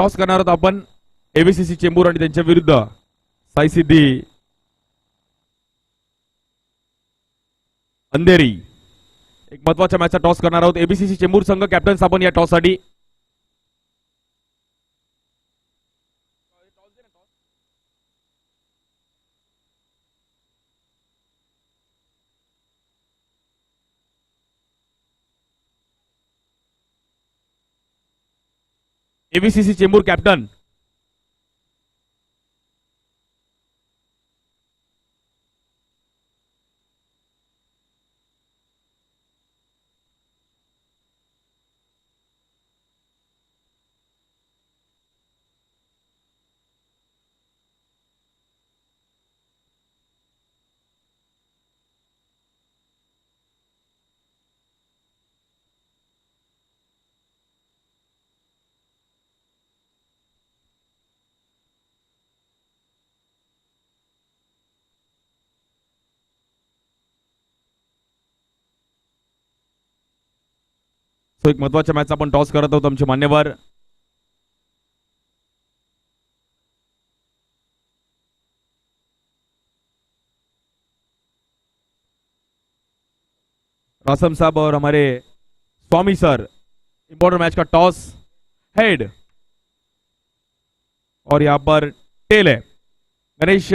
Toss करणार आहोत आपण एबीसीसी चेंबूर आणि त्यांच्या विरुद्ध साई सिद्धी अंधेरी. एक महत्वाच्या मॅचचा टॉस करणार आहोत. एबीसीसी चेंबूर संघ कॅप्टन्स आपण या टॉस साठी. एबीसीसी चेंबूर कॅप्टन सो एक महत्वाच्या मॅचचा आपण टॉस करत आहोत. आमचे मान्यवर रासम साहब और हमारे स्वामी सर. इंपॉर्टेंट मैच का टॉस हेड और यहाँ पर टेल है. गणेश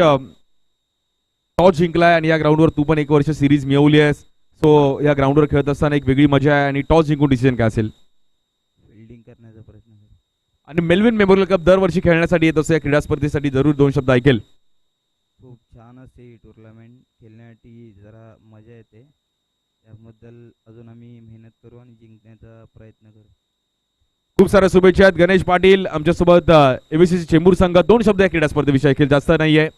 टॉस जिंकलाय आणि या ग्राउंडवर तू पण एक वर्ष सिरीज मिळवली आहेस. सो या ग्राउंडवर खेळत असताना एक वेगळी मजा आहे आणि टॉस जिंकून डिसिजन काय असेल? फिल्डिंग करण्याचा प्रयत्न करेल. आणि मेलविन मेमोरियल कप दरवर्षी खेळण्यासाठी येत असतो. या क्रीडा स्पर्धेसाठी जरूर 2 शब्द ऐकेल. खूप छान असते टुर्नामेंट खेळण्यासाठी, जरा मजा येते. त्याबद्दल अजून आम्ही मेहनत करू आणि जिंकण्याचा प्रयत्न करू. खूप साऱ्या शुभेच्छा आहेत. गणेश पाटील आमच्यासोबत एबीसीसी चेंबूर संघ 2 शब्द या क्रीडा स्पर्धेविषयी ऐकेल. जास्त नाहीये,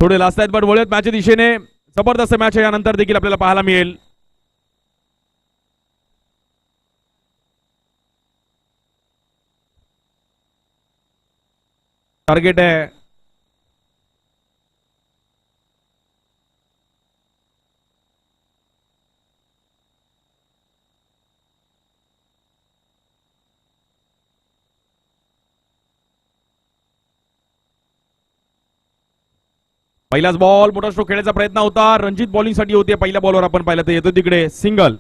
थोडे लास्ट आहेत पण वळूयात मॅचच्या दिशेने. जबरदस्त मॅच आहे, यानंतर देखील आपल्याला पाहायला मिळेल. टार्गेट आहे पहिलाच बॉल. मोठा स्ट्रोक खेळण्याचा प्रयत्न होता. रणजित बॉलिंग साठी होते. पहिल्या बॉलवर आपण पाहिलं तर येतो तिकडे सिंगल.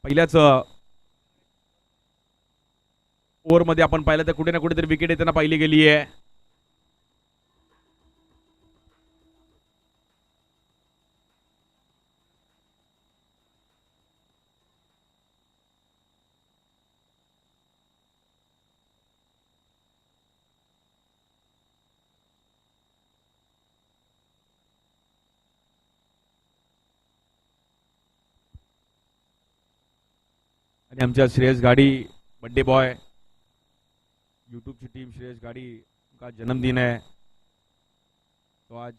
पहिल्याच ओव्हर मध्ये आपण पाहिलं तर कुठे ना कुठेतरी विकेट येताना पाहिली गेली आहे. आणि आमच्या श्रेयस गाडी बर्थडे बॉय यूट्यूब की टीम श्रेयस गाड़ी का जन्मदिन है, तो आज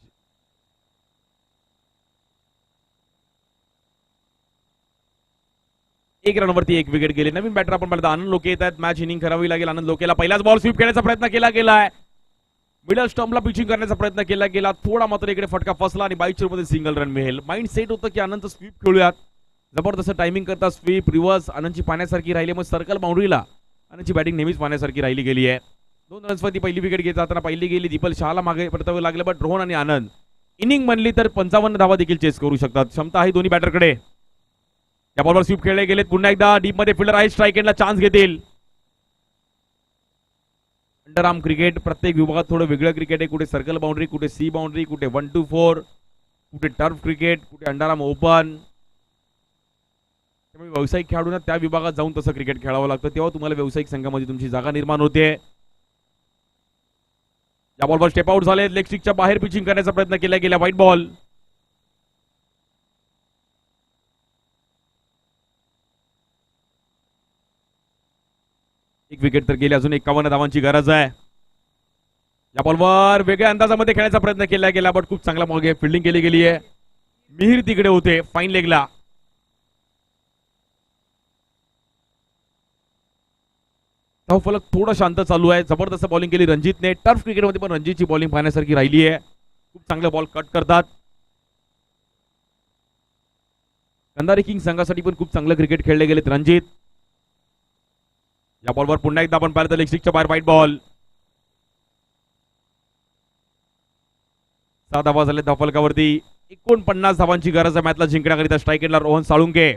एक रनवरती एक विकेट गेले. नवीन बॅटर आपण पाहिलं आनंद लोके येत आहेत. मॅच इनिंग करावी लागेल. आनंद लोकेला पहिलाच बॉल स्वीप खेळण्याचा प्रयत्न केला गेलाय. मिडल स्टंपला पिचिंग करण्याचा प्रयत्न केला गेला. थोडा मात्र इकडे फटका फसला आणि 22 मध्ये सिंगल रन मिळेल. माइंड सेट होतं की आनंद स्वीप खेळूयात. जबरदस्त टायमिंग करता स्वीप रिव्हर्स आनंदची पाण्यासारखी राहिली. मग सर्कल बाउंड्रीला आनंदची बॅटिंग नेहमीच पाण्यासारखी राहिली गेली आहे. 2 रन्सवरती पहिली विकेट घेत जाताना पहिली गेली. दीपल शहाला मागे परतावे लागले. बट रोहन आणि आनंद इनिंग बनली तर 55 धावा देखील चेस करू शकतात. क्षमता आहे दोन्ही बॅटरकडे. या बॉलवर स्वीप खेळले गेलेत. पुन्हा एकदा डीप मध्ये फिल्डर आहे. स्ट्राईक एंडला चान्स घेतील. अंडरआर्म क्रिकेट प्रत्येक विभागात थोडं वेगळं क्रिकेट आहे. कुठे सर्कल बाउंड्री, कुठे सी बाउंड्री, कुठे 1 to 4, कुठे टर्फ क्रिकेट, कुठे अंडरआर्म ओपन. त्यामुळे व्यावसायिक खेळाडूंना त्या विभागात जाऊन तसं क्रिकेट खेळावं लागतं. तेव्हा तुम्हाला व्यावसायिक संघामध्ये तुमची जागा निर्माण होते. या बॉलवर स्टेप आउट झाले. लेग स्टिकच्या बाहेर पिचिंग करण्याचा प्रयत्न केला गेला. White ball. एक विकेट तर गेली. अजून 51 धावांची गरज आहे. या बॉलवर वेगळ्या अंदाजामध्ये खेळण्याचा प्रयत्न केला गेला. बट खूप चांगला मागे फिल्डिंग केली गेली आहे. मिहिर तिकडे होते फाईन लेगला. धावफलक थोडं शांत चालू आहे. जबरदस्त बॉलिंग केली रणजितने. टर्फ क्रिकेटमध्ये पण रणजितची बॉलिंग पाहण्यासारखी राहिली आहे. खूप चांगले बॉल कट करतात. कंधारी किंग संघासाठी पण खूप चांगलं क्रिकेट खेळले गेलेत रणजित. या बॉलवर पुन्हा एकदा आपण पाहिलं तर लेग स्टिकच्या बाहेर वाईट बॉल. 7 धावा झाले धावफलकावरती. 49 धावांची गरज आहे मॅचला जिंकण्याकरिता. स्ट्राईक एंडला रोहन साळुंके.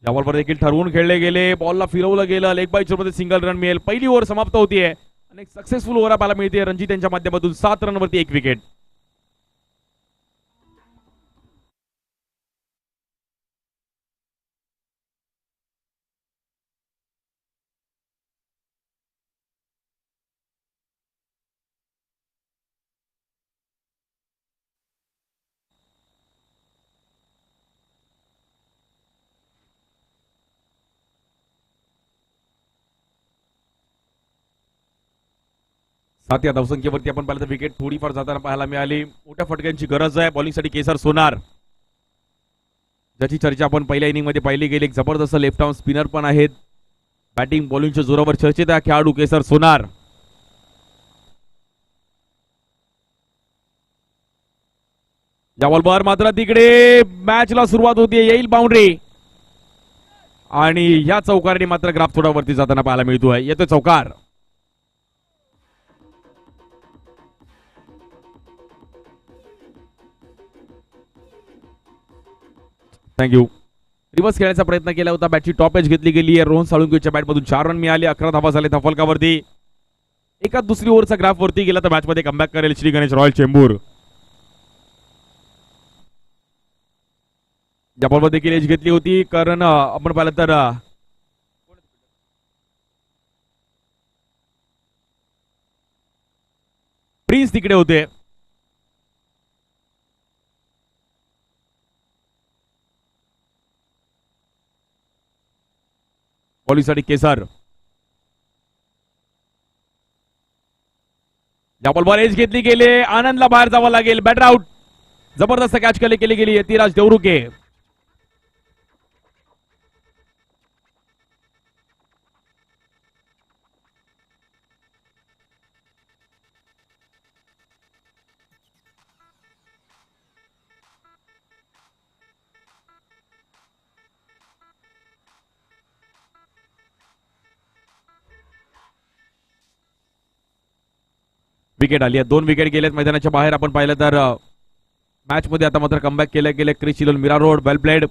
या बॉलवर देखील ठरवून खेळले गेले. बॉलला फिरवलं गेलं. लेग बाय मध्ये सिंगल रन मिळेल. पहिली ओव्हर समाप्त होतीये आणि एक सक्सेसफुल ओव्हर पाहायला मिळते रणजित यांच्या माध्यमातून. 7 रनवरती 1 विकेट. सातव्या धावसंख्येवरती आपण पाहिलं तर विकेट थोडीफार जाताना पाहायला मिळाली. मोठ्या फटक्यांची गरज आहे बॉलिंगसाठी केसर सोनार, ज्याची चर्चा आपण पहिल्या इनिंग मध्ये पाहिली गेली. एक जबरदस्त लेफ्ट आर्म स्पिनर पण आहेत. बॅटिंग बॉलिंगच्या जोरावर चर्चेत आहे खेळाडू केसर सोनार. या बॉलवर मात्र तिकडे मॅचला सुरुवात होती. येईल बाउंड्री आणि या चौकाराने मात्र ग्राफ थोडा वरती जाताना पाहायला मिळतोय. येतोय चौकार. थँक्यू. रिव्हर्स खेळण्याचा प्रयत्न केला होता. बॅटची टॉप एज घेतली गेली आहे. रोहन साळुंकेच्या बॅटमधून 4 रन मिळाले. 11 धावा झाले धावफलकावरती. एका दुसरी ओव्हरचा ग्राफ वरती गेला तर मॅच मध्ये कमबॅक करेल श्री गणेश रॉयल चेंबूर. या बॉलवर देखील एज घेतली होती कारण आपण पाहिलं तर प्रिन्स तिकडे होते. बॉलिंगसाठी केसर. या बॉलवर एज घेतली गेली. आनंदला बाहेर जावं लागेल. Batter out. जबरदस्त कॅच केली गेली. यतिराज देवरुके. विकेट आली आहे. 2 विकेट गेलेत मैदानाच्या बाहेर. आपण पाहिलं तर मॅच मध्ये आता मात्र कमबॅक केले गेले. क्रिस चिलोन मीरा रोड वेल प्लेड.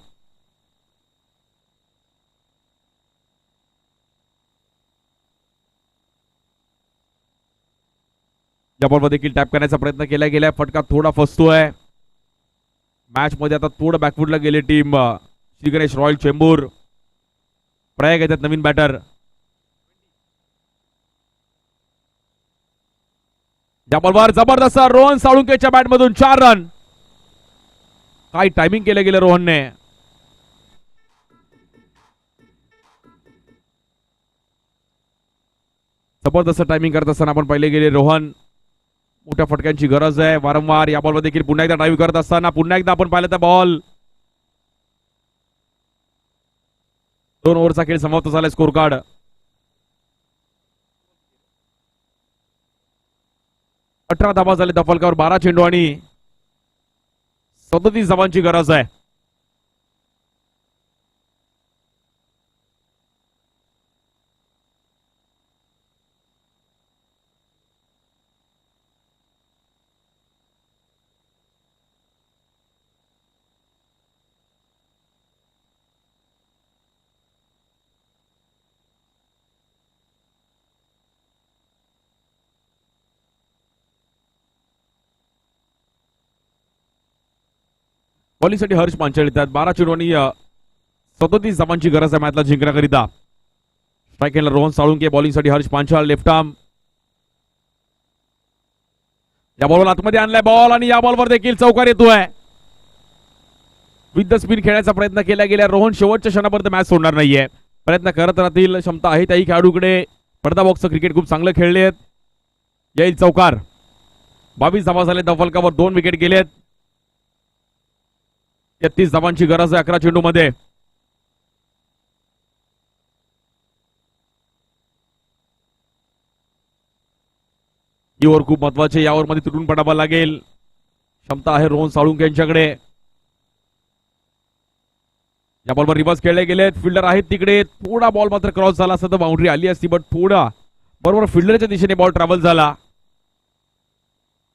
या बॉलवर देखील टॅप करण्याचा प्रयत्न केला गेला. फटका थोडा फसतोय. मॅच मध्ये आता थोडं बॅकफुटला गेले टीम श्री गणेश रॉयल चेंबूर. प्रयाग येतात नवीन बॅटर. या बॉलवर जबरदस्त रोहन साळुंकेच्या बॅटमधून 4 रन. काय टायमिंग केलं गेलं रोहनने. जबरदस्त टायमिंग करत असताना आपण पाहिले गेले रोहन. मोठ्या फटक्यांची गरज आहे वारंवार. या बॉलवर देखील पुन्हा एकदा ड्राईव्ह करत असताना पुन्हा एकदा आपण पाहिलं तर बॉल. 2 ओव्हरचा खेळ समाप्त झाला. स्कोर कार्ड 18 धावा झाले धावफलकावर. 12 चेंडू आणि 37 धावांची गरज आहे. बॉलिंगसाठी हर्ष पांचाळ येतात. 12 चेंडू आणि 37 धावांची गरज आहे मॅचला जिंकण्याकरिता. स्ट्राईक एंडला रोहन साळुंके. बॉलिंगसाठी हर्ष पांचाळ लेफ्ट आर्म. या बॉलवर आतमध्ये आणलाय बॉल आणि या बॉलवर देखील चौकार येतोय. विथ द स्पिन खेळण्याचा प्रयत्न केला गेला. रोहन शेवटच्या क्षणापर्यंत मॅच सोडणार नाहीये. प्रयत्न करत राहतील. क्षमता आहे त्याही खेळाडूकडे. पडदा बॉक्सचं क्रिकेट खूप चांगलं खेळले आहेत. येईल चौकार. 22 धावा झाले धावफलकावर. 2 विकेट गेलेत. 33 धावांची गरज आहे 11 चेंडू मध्ये. ही ओव्हर खूप महत्वाची. या ओव्हर मध्ये तुटून पडावा लागेल. क्षमता आहे रोहन साळुंके यांच्याकडे. या बॉलवर रिव्हर्स खेळले गेलेत. फिल्डर आहेत तिकडे. थोडा बॉल मात्र क्रॉस झाला असता तर बाउंड्री आली असती, बट थोडा बरोबर फिल्डरच्या दिशेने बॉल ट्रॅव्हल झाला.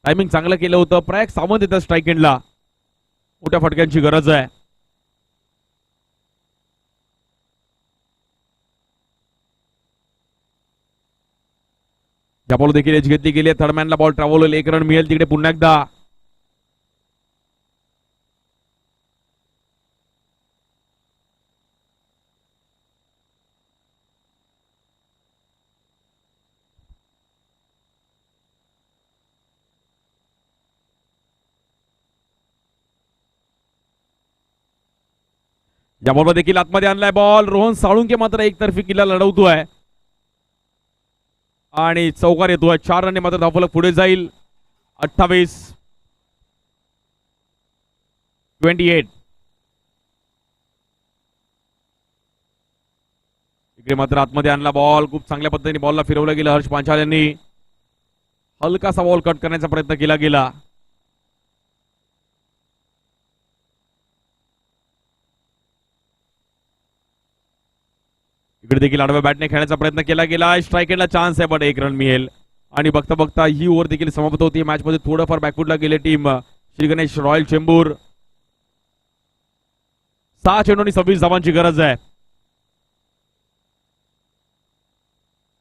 टायमिंग चांगलं केलं होतं. प्रयाग सावंत येतात स्ट्राईक एंडला. मोठ्या फटक्यांची गरज आहे. या बॉल देखील एज घेतली गेली. थर्डमॅनला बॉल ट्रॅव्हल होईल. 1 रन मिळेल तिकडे पुन्हा एकदा. या बॉलवर देखील आतमध्ये आणलाय बॉल. रोहन साळुंके मात्र एकतर्फी किल्ला लढवतोय आणि चौकार येतोय. 4 रनने मात्र धावफलक पुढे जाईल. 28-28. इकडे मात्र आतमध्ये आणला बॉल. खूप चांगल्या पद्धतीने बॉलला फिरवलं गेलं. हर्ष पांचाल यांनी हलकासा बॉल कट करण्याचा प्रयत्न केला गेला. इकडे देखील आडव्या बॅटने खेळण्याचा प्रयत्न केला गेला. स्ट्राईक एंडला चान्स आहे, बट 1 रन मिळेल. आणि बघता बघता ही ओव्हर देखील समाप्त होती. मॅच मध्ये थोडंफार बॅकफुटला गेले टीम श्री गणेश रॉयल चेंबूर. 6 चेंडूंनी 26 धावांची गरज आहे.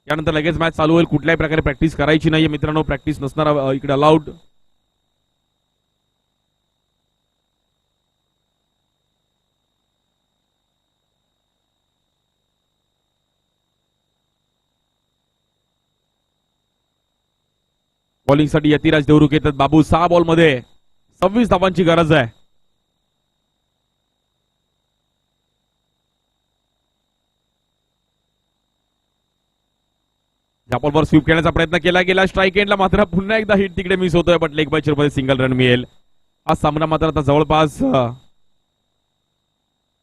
यानंतर लगेच मॅच चालू होईल. कुठल्याही प्रकारे प्रॅक्टिस करायची नाहीये मित्रांनो. प्रॅक्टिस नसणार इकडे अलाउड. बॉलिंगसाठी यतिराज देवरुख येतात. बाबू 6 बॉल मध्ये 26 धावांची गरज आहे. या बॉलवर स्वीप खेळण्याचा प्रयत्न केला गेला. स्ट्राईक एंडला मात्र पुन्हा एकदा हिट तिकडे मिस होतोय, बट लेग बाय मध्ये सिंगल रन मिळेल. हा सामना मात्र आता जवळपास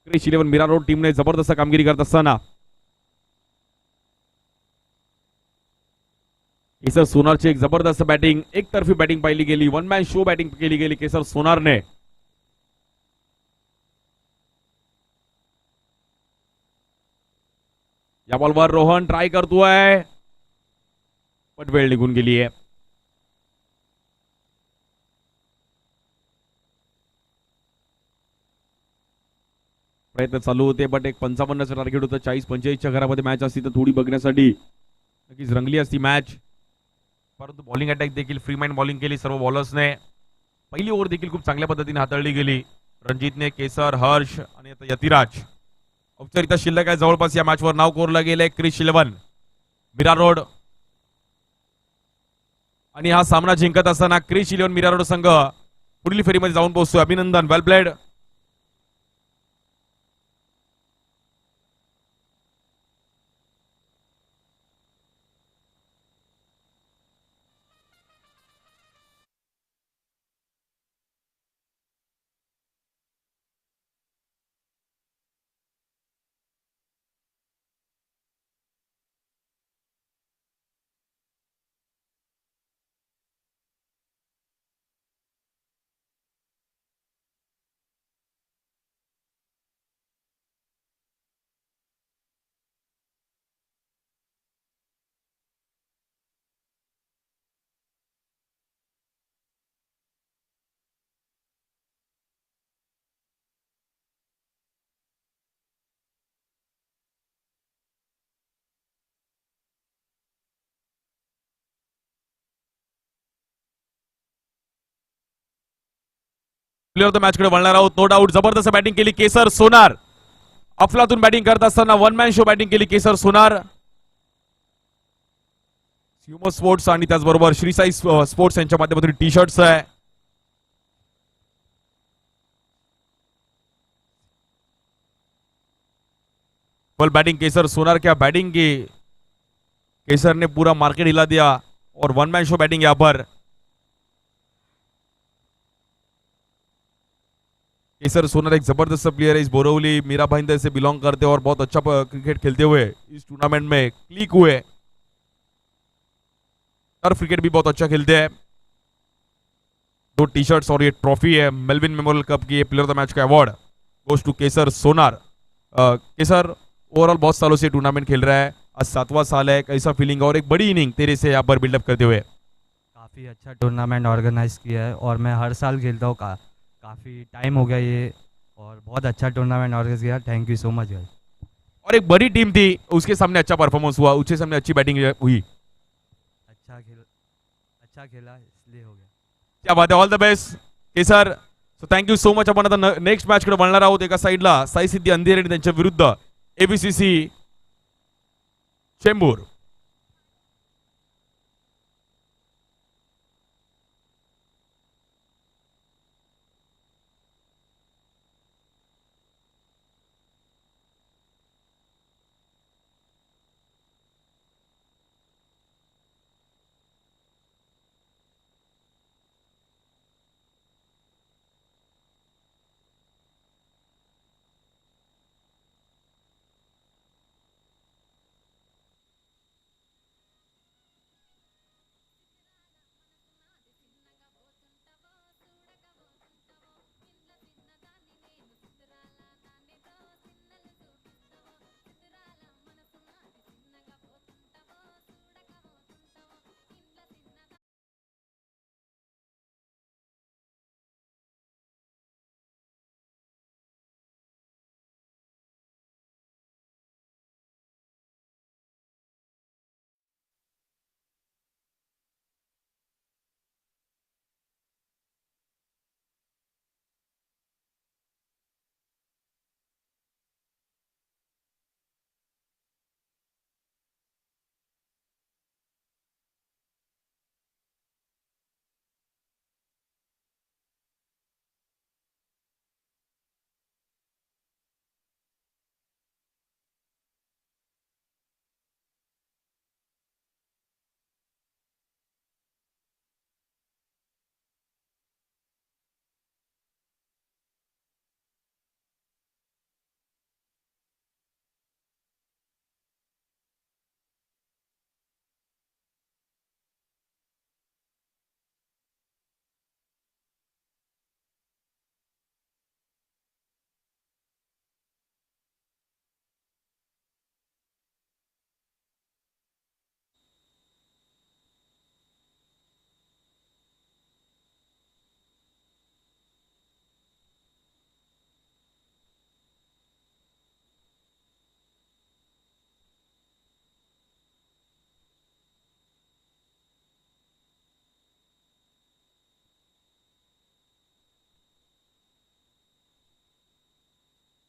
क्रिश 11 मीरा रोड टीमने जबरदस्त कामगिरी करत असताना केसर सोनारची एक जबरदस्त बॅटिंग. एकतर्फी बॅटिंग पाहिली गेली. 1 मॅन शो बॅटिंग केली गेली केसर सोनारने. या बॉलवर रोहन ट्राय करतोय, पण वेळ निघून गेली आहे. प्रयत्न चालू होते, बट एक 55चं टार्गेट होतं. 40-45च्या घरामध्ये मॅच असती तर थोडी बघण्यासाठी नक्कीच रंगली असती मॅच. परंतु बॉलिंग अटॅक देखील फ्री माइंड बॉलिंग केली सर्व बॉलर्सने. पहिली ओव्हर देखील खूप चांगल्या पद्धतीने हाताळली गेली. रणजितने, केसर, हर्ष आणि आता यतिराज. औपचारिकता शिल्लक आहे जवळपास. या मॅचवर नाव कोरलं गेलंय क्रिश 11 मीरा रोड. आणि हा सामना जिंकत असताना क्रिश 11 मीरा रोड संघ पुढील फेरीमध्ये जाऊन पोहोचतोय. अभिनंदन, well played. Player of the match कडे वळणार आहोत. नो डाऊट जबरदस्त बॅटिंग केली केसर सोनार. अफलातून बॅटिंग करत असताना 1 मॅन शो बॅटिंग केली केसर सोनार. स्युमो स्पोर्ट्स आणि त्याचबरोबर श्री साई स्पोर्ट्स यांच्या माध्यमातून टी शर्ट्स आहे. फुल बैटिंग केसर सोनार. क्या बैटिंग की, केसर ने पूरा मार्केट हिला दिया और 1 मैन शो बैटिंग यहां पर. केसर सोनार एक जबरदस्त प्लेयर है, इस बोरवली मीरा भाईंदर से बिलोंग करते हैं और बहुत अच्छा क्रिकेट खेलते हुए इस टूर्नामेंट में क्लिक हुए। टर्फ क्रिकेट भी बहुत अच्छा खेलते हैं। 2 टी-शर्ट्स और ये ट्रॉफी है मेलविन मेमोरियल कप की, ये प्लेयर ऑफ द मैच का award goes to Kesar Sonar. Kesar overall बहुत सालों से टूर्नामेंट खेल रहा है, आज 7वां साल है, कैसा फीलिंग और एक बड़ी इनिंग तेरे से यहाँ पर बिल्डअप करते हुए? काफ़ी अच्छा टूर्नामेंट ऑर्गेनाइज किया है और मैं हर साल खेलता हूँ। काफ़ी टाइम हो गया ये और बहुत अच्छा टूर्नामेंट ऑर्गेनाइज किया। Thank you so much guys. और एक बड़ी टीम थी, उसके सामने अच्छा परफॉर्मेंस हुआ, उसके सामने अच्छी बैटिंग हुई। अच्छा खेला इसलिए हो गया। क्या बात है, all the best Kesar. So thank you so much. आपण आता नेक्स्ट मॅच कडे वळणार आहोत. एका साईडला साई सिद्धी अंधेरे त्यांच्या विरुद्ध ABCC Chembur.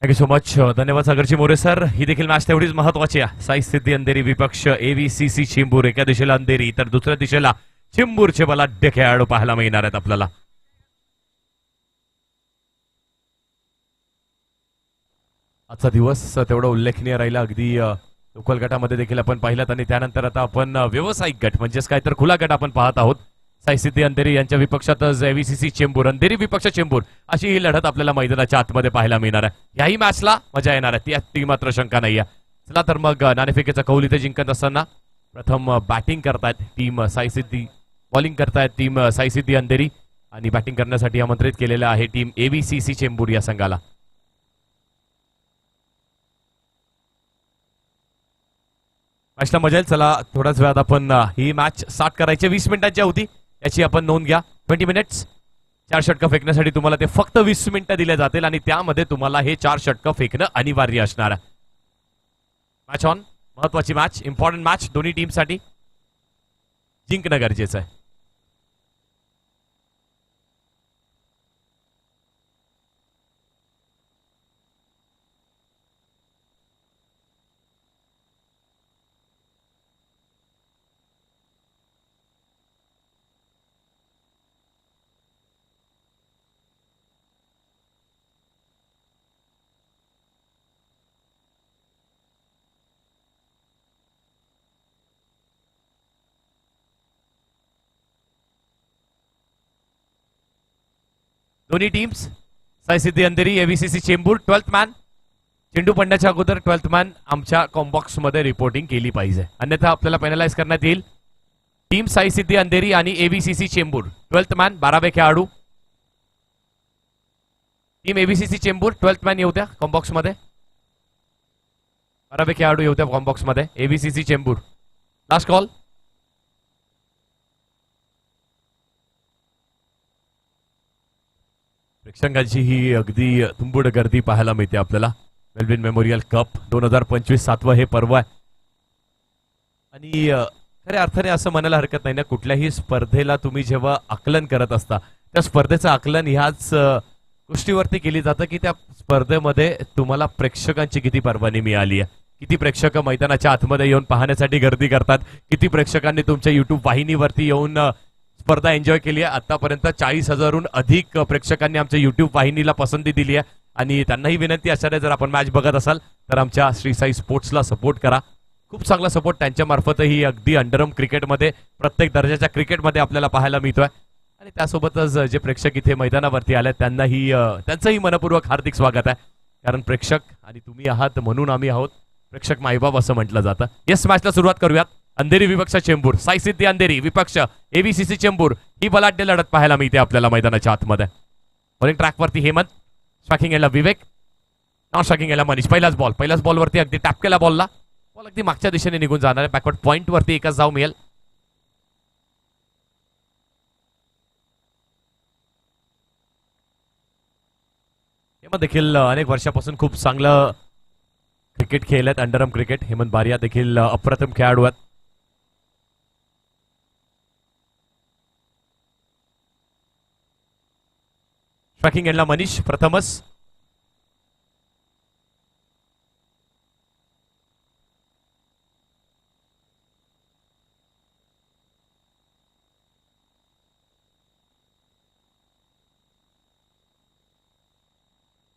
Thank you so much. धन्यवाद सागरची मोरे सर. ही देखील मॅच तेवढीच महत्वाची आहे. साई सिद्धी अंधेरी विपक्ष एव्हीसीसी चेंबूर. एका दिशेला अंधेरी तर दुसऱ्या दिशेला चेंबूरचे बलाढ्य खेळाडू पाहायला मिळणार आहेत आपल्याला. आजचा दिवस तेवढा उल्लेखनीय राहिला. अगदी लोकल गटामध्ये देखील आपण पाहिलात आणि त्यानंतर आता आपण व्यावसायिक गट म्हणजेच काय तर खुला गट आपण पाहत आहोत. साई सिद्धी अंधेरी यांच्या विपक्षातच एव्हीसीसी चेंबूर. अंधेरी विपक्ष चेंबूर अशी ही लढत आपल्याला मैदानाच्या आतमध्ये पाहायला मिळणार आहे. याही मॅचला मजा येणार आहे, ती मात्र शंका नाही आहे. चला तर मग नाणेफेकीचा कौल इथे जिंकत असताना प्रथम बॅटिंग करतायत टीम साई सिद्धी, बॉलिंग करतायत टीम साई सिद्धी अंधेरी आणि बॅटिंग करण्यासाठी आमंत्रित केलेलं आहे टीम एव्हीसीसी चेंबूर या संघाला. मॅचला मजा येईल. चला थोड्याच वेळात आपण ही मॅच स्टार्ट करायची. 20 मिनिटांची होती, याची आपण नोंद घ्या. 20 मिनिट्स. 4 षटकं फेकण्यासाठी तुम्हाला ते फक्त 20 मिनिटं दिले जातील आणि त्यामध्ये तुम्हाला हे 4 षटकं फेकणं अनिवार्य असणार आहे. Match on. महत्वाची मॅच, इम्पॉर्टंट मॅच दोन्ही टीमसाठी. जिंकणं गरजेचं आहे. दोन्ही teams Saisiddhi Andheri AVCC Chembur 12th man. चेंडू पडण्याच्या अगोदर 12th मॅन आमच्या कॉम्बॉक्स मध्ये रिपोर्टिंग केली पाहिजे, अन्यथा आपल्याला पेनलाइज करण्यात येईल. टीम साईसिद्धी अंधेरी आणि एव्हीसीसी चेंबूर 12th मॅन 12वे खेळाडू. टीम एव्हीसीसी चेंबूर 12th मॅन येऊ द्या कॉम्बॉक्स मध्ये. 12वे खेळाडू येऊ द्या कॉम्बॉक्स मध्ये. एव्हीसीसी चेंबूर लास्ट कॉल. प्रेक्षकांची ही अगदी तुंबड गर्दी पाहायला मिळते आपल्याला. मेलविन मेमोरियल कप 2025 7वं हे पर्व आहे आणि खऱ्या अर्थाने असं म्हणायला हरकत नाही ना, कुठल्याही स्पर्धेला तुम्ही जेव्हा आकलन करत असता त्या स्पर्धेचं आकलन ह्याच गोष्टीवरती केली जातं की त्या स्पर्धेमध्ये तुम्हाला प्रेक्षकांची किती परवानगी मिळाली आहे, किती प्रेक्षक मैदानाच्या आतमध्ये येऊन पाहण्यासाठी गर्दी करतात, किती प्रेक्षकांनी तुमच्या युट्यूब वाहिनीवरती येऊन स्पर्धा एन्जॉय केली आहे. आतापर्यंत 40,000हून अधिक प्रेक्षकांनी आमच्या युट्यूब वाहिनीला पसंती दिली आहे आणि त्यांनाही विनंती असणार आहे, जर आपण मॅच बघत असाल तर आमच्या श्री साई स्पोर्ट्सला सपोर्ट करा. खूप चांगला सपोर्ट त्यांच्या मार्फतही अगदी अंडरम क्रिकेटमध्ये प्रत्येक दर्जाच्या क्रिकेटमध्ये आपल्याला पाहायला मिळतोय आणि त्यासोबतच जे प्रेक्षक इथे मैदानावरती आले त्यांचंही मनपूर्वक हार्दिक स्वागत आहे, कारण प्रेक्षक आणि तुम्ही आहात म्हणून आम्ही आहोत. प्रेक्षक मायबाप असं म्हटलं जातं. येस, मॅचला सुरुवात करूयात. अंधेरी विपक्ष चेंबूर, साईसिद्धी अंधेरी विपक्ष एव्हीसीसी चेंबूर ही बलाढ्य लढत पाहायला मिळते आपल्याला मैदानाच्या आतमध्ये. बॉलिंग ट्रॅकवरती हेमंत, स्ट्रायकिंग याला विवेक, नॉन स्ट्रायकिंग याला मनीष. पहिल्याच बॉलवरती अगदी टॅप केला बॉलला, बॉल अगदी मागच्या दिशेने निघून जाणार आहे. बॅकवर्ड पॉइंट वरती एकच जाऊ मिळेल. हेमंत देखील अनेक वर्षापासून खूप चांगलं क्रिकेट खेळत अंडरम क्रिकेट. हेमंत बारिया देखील अप्रतिम खेळाडू आहेत. स्ट्रायकिंग एंडला मनीष प्रथमच.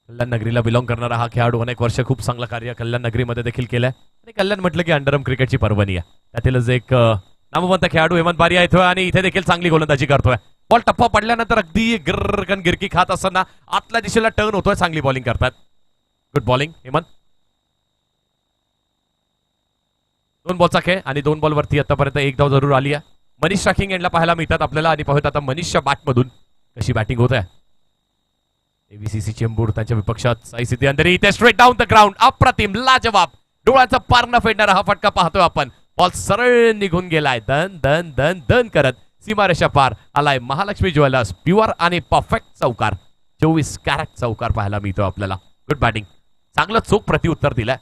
कल्याण नगरीला बिलॉंग करणारा हा खेळाडू अनेक वर्ष खूप चांगलं कार्य कल्याण नगरीमध्ये देखील केलंय आणि कल्याण म्हटलं की अंडरम क्रिकेटची पर्वणी आहे. त्यातीलच एक नामवंत खेळाडू हेमंत बारिया येतोय आणि इथे देखील चांगली गोलंदाजी करतोय. बॉल टप्पा पडल्यानंतर अगदी गिरकन गिरकी खात असताना आतल्या दिशेला टर्न होतोय. चांगली बॉलिंग करतात. Good bowling Hemant. 2 बॉलचा खेळ आणि 2 बॉलवरती आतापर्यंत 1 धाव जरूर आली आहे. मनीष स्ट्रायकिंग एंडला पाहायला मिळतात आपल्याला आणि पाहूयात आता मनीषच्या बॅटमधून कशी बॅटिंग होत आहे. एव्हीसीसी चेंबूर त्यांच्या विपक्षात साईसिद्धी अंधेरी. इथे स्ट्रेट डाऊन द ग्राउंड, अप्रतिम लाजवाब डोळ्याचा पार न फेडणारा हा फटका पाहतोय आपण. बॉल सरळ निघून गेलाय दन दन दन दन करत. सीमारेषा पार आलाय महालक्ष्मी ज्वेलर्स. प्युअर आणि परफेक्ट चौकार, 24 कॅरेट चौकार पाहायला मिळतो आपल्याला. गुड बॅटिंग, चांगलं चोख प्रत्युत्तर दिलंय.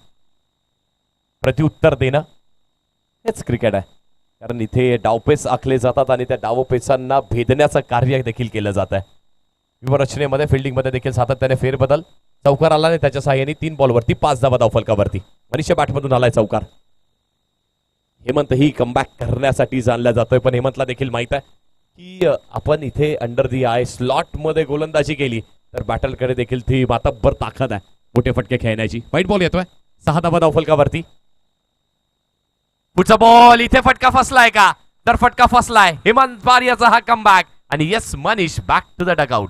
प्रत्युत्तर देणं हेच क्रिकेट आहे, कारण इथे डावपेच आखले जातात आणि त्या डावपेचांना भेदण्याचं कार्य देखील केलं जात आहे. रचनेमध्ये फिल्डिंगमध्ये देखील सातत्याने फेरबदल. चौकार आला आणि त्याच्या सहाय्याने 3 बॉलवरती 5 धावा धावफलकावरती. मनीषच्या बॅटमधून आलाय चौकार. हेमंत ही कमबॅक करण्यासाठी जाणला जातोय, पण हेमंतला देखील माहित आहे की आपण इथे अंडर दी आय स्लॉट मध्ये गोलंदाजी केली तर बॅटलकडे देखील ती मातब्बर ताकद आहे मोठे फटके खेळण्याची. वाईट बॉल येतोय 6 धावा धावफलकावरती. पुढचा बॉल, इथे फटका फसलाय का? तर फटका फसलाय. हेमंत बारियाचा हा कमबॅक आणि yes Manish back to the dugout.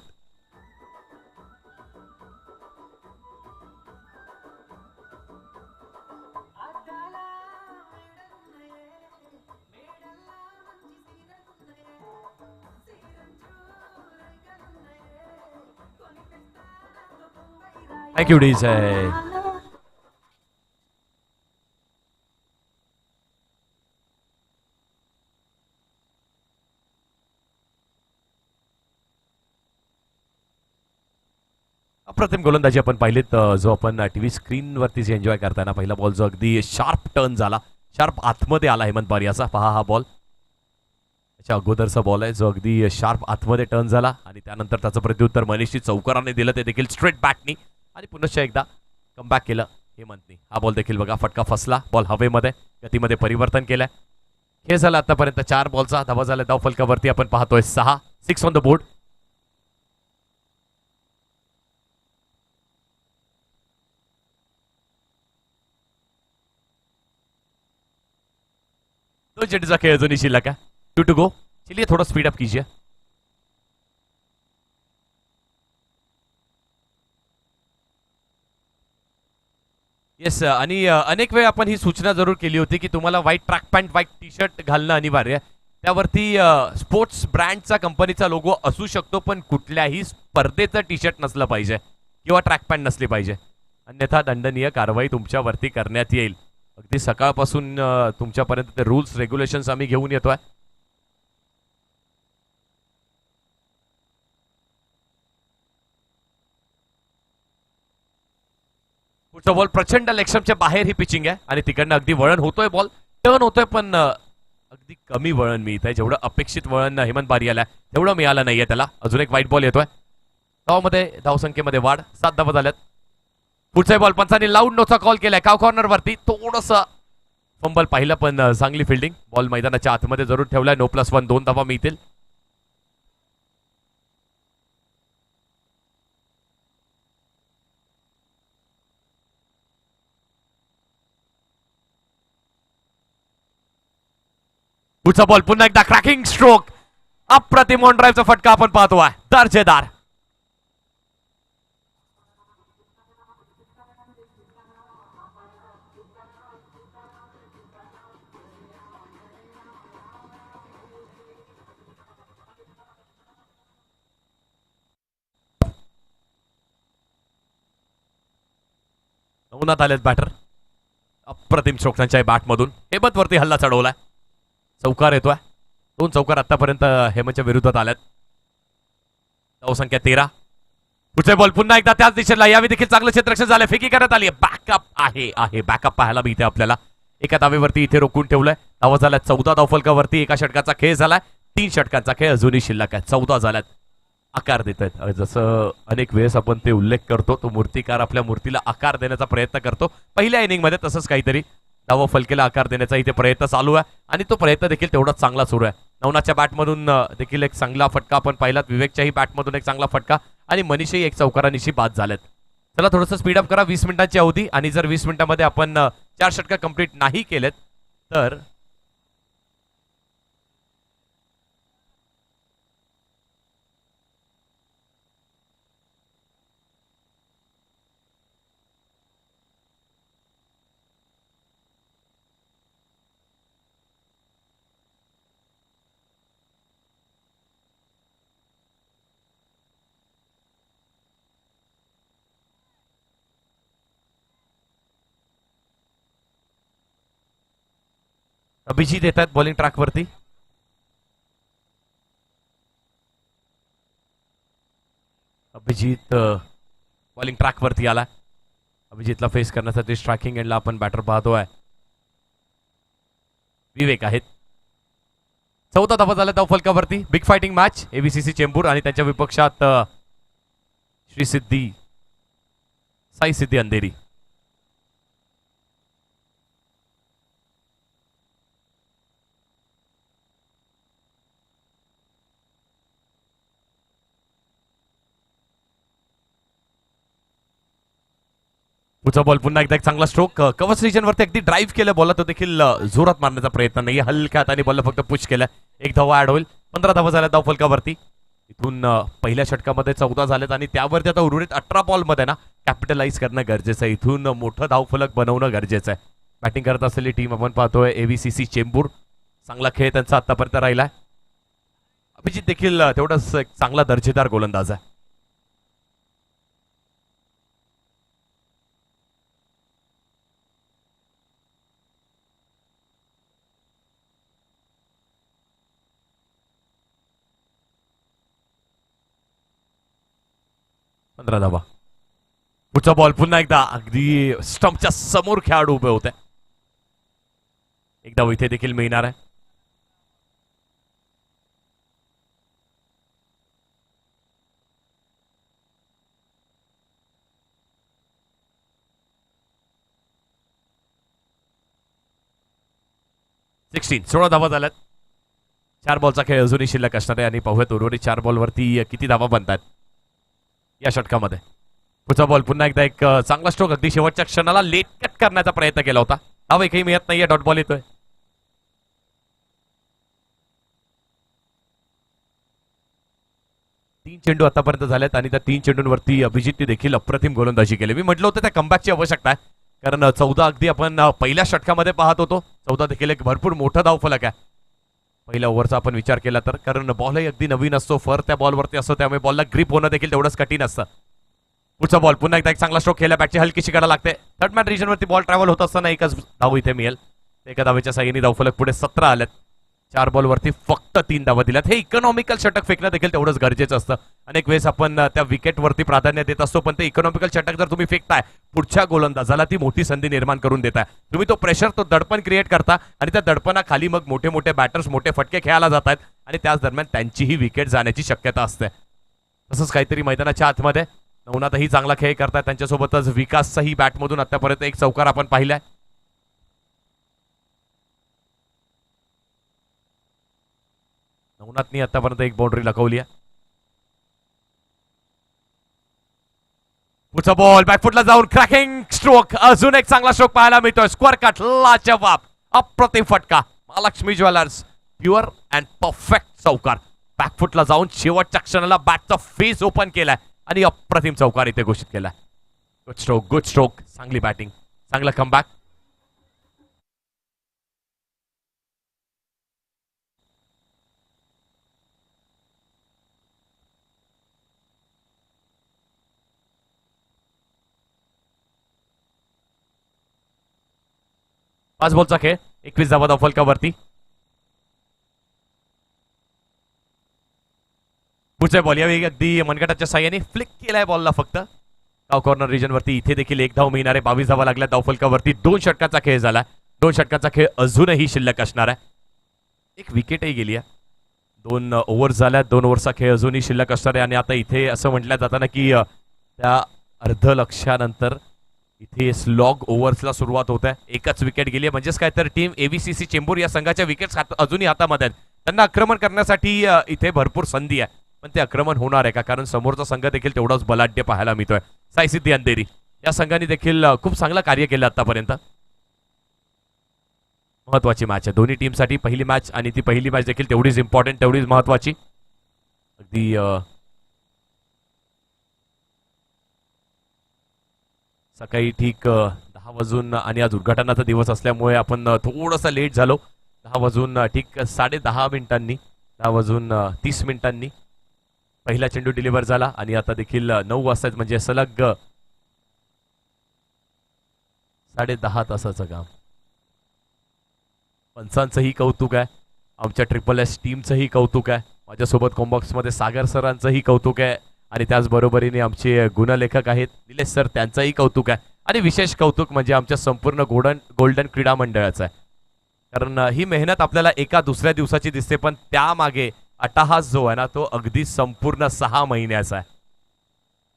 Thank you, DJ. अप्रतिम गोलंदाजी आपण पाहिलीत, जो आपण टीव्ही स्क्रीनवरती जे एन्जॉय करताना पहिला बॉल जो अगदी शार्प टर्न झाला, शार्प आतमध्ये आला हेमंत बारियाचा. पहा हा बॉल, त्याच्या अगोदरचा बॉल आहे जो अगदी शार्प आतमध्ये टर्न झाला आणि त्यानंतर त्याचं प्रत्युत्तर मनीषची चौकाराने दिलं, ते देखील स्ट्रेट बॅटनी आणि पुनश्च एकदा कमबॅक केलं हेमंतनी. हा बॉल देखील बघा फटका फसला. बॉल हवेमध्ये, गतीमध्ये परिवर्तन केलंय. खेळ झाला आतापर्यंत 4 बॉलचा. धावा झाला धाव फलकावरती आपण पाहतोय 6 ऑन द बोर्ड. तो चेंडूचा खेळ अजूनही शिल्लक है. 2 टू गो. चलिए थोड़ा स्पीड अप कीजिए. येस आणि अनेक वेळ आपण ही सूचना जरूर केली होती की तुम्हाला white track pant white T shirt घालणं अनिवार्य आहे. त्यावरती स्पोर्ट्स ब्रँडचा कंपनीचा लोगो असू शकतो, पण कुठल्याही स्पर्धेचं टी शर्ट नसलं पाहिजे किंवा ट्रॅक पॅन्ट नसली पाहिजे, अन्यथा दंडनीय कारवाई तुमच्यावरती करण्यात येईल. अगदी सकाळपासून तुमच्यापर्यंत ते रूल्स रेग्युलेशन्स आम्ही घेऊन येतोय. पुढचा बॉल प्रचंड लेगस्टम्पच्या बाहेर ही पिचिंग आहे आणि तिकडनं अगदी वळण होतोय, बॉल टर्न होतोय, पण अगदी कमी वळण मिळत आहे. जेवढं अपेक्षित वळण हेमंत बारियाला तेवढं मिळालं नाहीये त्याला. अजून एक वाईट बॉल येतोय. धावसंख्येमध्ये वाढ, 7 धावा झाल्यात. पुढचा बॉल पंचांनी लाऊड नोचा कॉल केलाय काव कॉर्नर वरती. थोडस फंबल पाहिलं, पण चांगली फिल्डिंग. बॉल मैदानाच्या आतमध्ये जरूर ठेवलाय. No+1 2 धावा मिळतील. पुढचा बॉल पुन्हा एकदा क्रॅकिंग स्ट्रोक. अप्रतिम ऑन ड्राईव्हचा फटका आपण पाहतोय, दर्जेदार. नवनाथ आलेत बॅटर. अप्रतिम स्ट्रोक त्यांच्या बॅटमधून. हेमंत वरती हल्ला चढवलाय. चौकार येतोय. 2 चौकार आतापर्यंत हेमंतच्या विरोधात आल्यात. धावसंख्या 13. पुढचे बॉल पुन्हा एकदा त्याच दिशेला. यावेळी देखील चांगलं क्षेत्ररक्षण झालं. फेकी करण्यात आली. बॅकअप आहे बॅकअप पाहायला मिळते आपल्याला. एका धावेवरती इथे रोखून ठेवलंय. धावा झाल्या 14 धावफलकावरती. एका षटकाचा खेळ झालाय. 3 षटकांचा खेळ अजूनही शिल्लक आहे. 14 झाल्यात. आकार देत आहेत. जसं अनेक वेळेस आपण ते उल्लेख करतो, तो मूर्तिकार आपल्या मूर्तीला आकार देण्याचा प्रयत्न करतो. पहिल्या इनिंगमध्ये तसंच काहीतरी धावा फलकेला आकार देण्याचा इथे प्रयत्न चालू आहे आणि तो प्रयत्न देखील तेवढाच चांगला सुरू आहे. नवनाथच्या बॅटमधून देखील एक चांगला फटका आपण पाहिलात. विवेकच्याही बॅटमधून एक चांगला फटका आणि मनीषही एक चौकारानिशी बाद झालेत. चला थोडंसं स्पीडअप करा. 20 मिनिटांची अवधी आणि जर 20 मिनिटांमध्ये आपण 4 षटका कंप्लीट नाही केलेत तर अभिजित येतात बॉलिंग ट्रॅकवरती. अभिजित बॉलिंग ट्रॅकवरती आला. अभिजितला फेस करण्यासाठी स्ट्रायकिंग एंडला आपण बॅटर पाहतोय. विवेक आहेत. 14 धावा झाल्या धाव फलकावरती. Big fighting match. ABCC Chembur आणि त्यांच्या विपक्षात साई सिद्धी अंधेरी. पुढचा बॉल पुन्हा एकदा एक चांगला स्ट्रोक. कव्हर रिजन वरती अगदी ड्राईव्ह केलं बॉल, तो देखील जोरात मारण्याचा प्रयत्न नाही. हलक्या हाताने बॉल फक्त पुश केला. 1 धावा ऍड होईल. 15 धावा झाल्या धाव फलकावरती. इथून पहिल्या षटकामध्ये 14 झालेत आणि त्यावरती आता उर्वरित 18 बॉलमध्ये ना कॅपिटलाइज करणं गरजेचं आहे. इथून मोठं धावफलक बनवणं गरजेचं आहे. बॅटिंग करत असलेली टीम आपण पाहतोय एबीसीसी चेंबूर. चांगला खेळ त्यांचा आतापर्यंत राहिलाय. अभिजित देखील तेवढाच एक चांगला दर्जेदार गोलंदाज आहे. धावा. पुढचा बॉल पुन्हा एकदा अगदी स्टंपच्या समोर खेळाडू उभे होते. एकदा इथे देखील मिळणार आहे. सिक्स्टीन 16 धावा झाल्यात. 4 बॉलचा खेळ अजूनही शिल्लक असणार आहे आणि पाहूयात उर्वरित 4 बॉलवरती किती धावा बनतात या षटकामध्ये. पुढचा बॉल पुन्हा एकदा एक चांगला स्ट्रोक. अगदी शेवटच्या क्षणाला लेट कट करण्याचा प्रयत्न केला होता. धावा एकही मिळत नाहीये. डॉट बॉल येतोय. तीन चेंडू आतापर्यंत झालेत आणि त्या 3 चेंडूंवरती अभिजितने देखील अप्रतिम गोलंदाजी केली. मी म्हटलं होतं त्या कमबॅकची आवश्यकता आहे, कारण 14 अगदी आपण पहिल्या षटकामध्ये पाहत होतो. 14 देखील एक भरपूर मोठा धावफलक आहे पहिल्या ओव्हरचा आपण विचार केला तर, कारण बॉलही अगदी नवीन असतो, फर त्या बॉलवरती असतो, त्यामुळे बॉलला ग्रिप होणं देखील तेवढंच कठीण असतं. पुढचा बॉल पुन्हा एकदा एक चांगला स्ट्रोक केला, बॅटची हलकीशी कडा लागते. थर्ड मॅन रिजनवरती बॉल ट्रॅव्हल होत असताना एकच धाव इथे मिळेल. एका धावेच्या साह्याने धावफलक पुढे 17 आलेत. 4 बॉलवरती फक्त 3 धावा दिल्यात. हे इकॉनॉमिकल षटक फेकणं देखील तेवढंच गरजेचं असतं. अनेक वेळेस आपण त्या विकेटवरती प्राधान्य देत असतो, पण ते इकॉनॉमिकल षटक जर तुम्ही फेकताय पुढच्या गोलंदाजाला ती मोठी संधी निर्माण करून देताय. तुम्ही तो प्रेशर, तो दडपण क्रिएट करता आणि त्या दडपणाखाली मग मोठे मोठे बॅटर्स मोठे फटके खेळायला जात आहेत आणि त्याच दरम्यान त्यांचीही विकेट जाण्याची शक्यता असते. तसंच काहीतरी मैदानाच्या आतमध्ये नवनाथही चांगला खेळ करतात. त्यांच्यासोबतच विकासचाही बॅटमधून आतापर्यंत एक चौकार आपण पाहिलाय. नवनाथनी आतापर्यंत एक बाउंड्री लकवली आहे. पुढचा बॉल बॅकफुटला जाऊन क्रॅकिंग स्ट्रोक, अजून एक चांगला स्ट्रोक पाहायला मिळतोय. स्क्वेअर कट, लाजवाब, अप्रतिम फटका. Mahalakshmi jewellers pure and perfect चौकार. बॅकफुटला जाऊन शेवटच्या क्षणाला बॅटचा फेस ओपन केलाय आणि अप्रतिम चौकार इथे घोषित केलाय. गुड स्ट्रोक, चांगली बॅटिंग, चांगला कमबॅक. पाच बॉलचा खेळ, 21 धावा धावफलकावरती. पुढचा बॉल यावेळी अगदी मनगटाच्या साह्याने फ्लिक केलाय बॉलला फक्त काव कॉर्नर रिजनवरती. इथे देखील एक धाव मिळणारे. 22 धावा लागल्या धावफलकावरती. 2 षटकाचा खेळ झाला. 2 षटकाचा खेळ अजूनही शिल्लक असणार आहे. एक विकेटही गेली आहे. 2 ओव्हर्स झाल्या. 2 ओव्हरचा खेळ अजूनही शिल्लक असणार आहे. आणि आता इथे असं म्हटलं जातं ना की त्या अर्ध लक्षानंतर इथे स्लॉग ओव्हर्सला सुरुवात होत आहे. एकच विकेट गेली आहे, म्हणजेच काय तर टीम एव्हीसीसी चेंबूर या संघाच्या विकेट्स अजूनही हातामध्ये आहेत. त्यांना आक्रमण करण्यासाठी इथे भरपूर संधी आहे, पण ते आक्रमण होणार आहे का? कारण समोरचा संघ देखील तेवढाच बलाढ्य पाहायला मिळतोय. साईसिद्धी अंधेरी या संघाने देखील खूप चांगलं कार्य केलं आतापर्यंत. महत्वाची मॅच आहे दोन्ही टीमसाठी. पहिली मॅच आणि ती पहिली मॅच देखील तेवढीच इम्पॉर्टंट, तेवढीच महत्वाची. अगदी सकाळी ठीक 10 वाजून, आणि आज उद्घाटनाचा दिवस असल्यामुळे आपण थोडासा लेट झालो. 10 वाजून ठीक 10:30 मिनिटांनी, 10 वाजून 30 मिनिटांनी पहिला चेंडू डिलिव्हर झाला. आणि आता देखील 9 वाजता, म्हणजे सलग 10.5 तासाचं काम. पंचांचंही कौतुक आहे, आमच्या SSS टीमचंही कौतुक आहे, माझ्यासोबत कॉम्बॉक्समध्ये सागर सरांचंही कौतुक आहे, आणि त्याचबरोबरीने आमचे गुणलेखक आहेत निलेश सर, त्यांचंही कौतुक आहे. आणि विशेष कौतुक म्हणजे आमच्या संपूर्ण गोल्डन क्रीडा मंडळाचं आहे. कारण ही मेहनत आपल्याला एका दुसऱ्या दिवसाची दिसते, पण त्यामागे अट्टहास जो आहे ना, तो अगदी संपूर्ण 6 महिन्याचा आहे.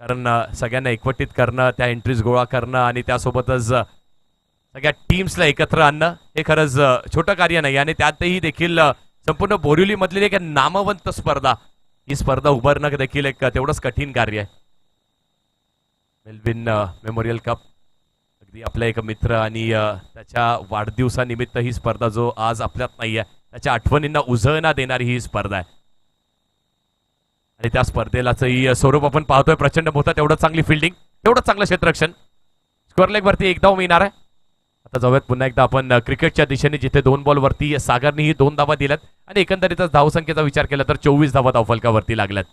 कारण सगळ्यांना एकवटित करणं, त्या एंट्रीज गोळा करणं आणि त्यासोबतच सगळ्या टीम्सला एकत्र आणणं हे खरंच छोटं कार्य नाही. आणि त्यातही देखील संपूर्ण बोरिवलीमधली एक नामवंत स्पर्धा, ही स्पर्धा उभारणं देखील एक तेवढंच कठीण कार्य आहे. मेलविन मेमोरियल कप अगदी आपला एक मित्र, आणि त्याच्या वाढदिवसानिमित्त ही स्पर्धा जो आज आपल्यात नाही आहे, त्याच्या आठवणींना उजळणा देणारी ही स्पर्धा आहे. आणि त्या स्पर्धेलाचंही स्वरूप आपण पाहतोय. प्रचंड मोठं, तेवढं चांगली फिल्डिंग, तेवढं चांगलं क्षेत्ररक्षण. स्क्वेअर लेग वरती 1 धाव मिळणार आहे. आता जाऊयात पुन्हा एकदा आपण क्रिकेटच्या दिशेने, जिथे 2 बॉलवरती सागरनेही 2 धावा दिल्यात आणि एकंदरीतच धावसंख्येचा विचार केला तर 24 धावा धावफलकावरती लागल्यात.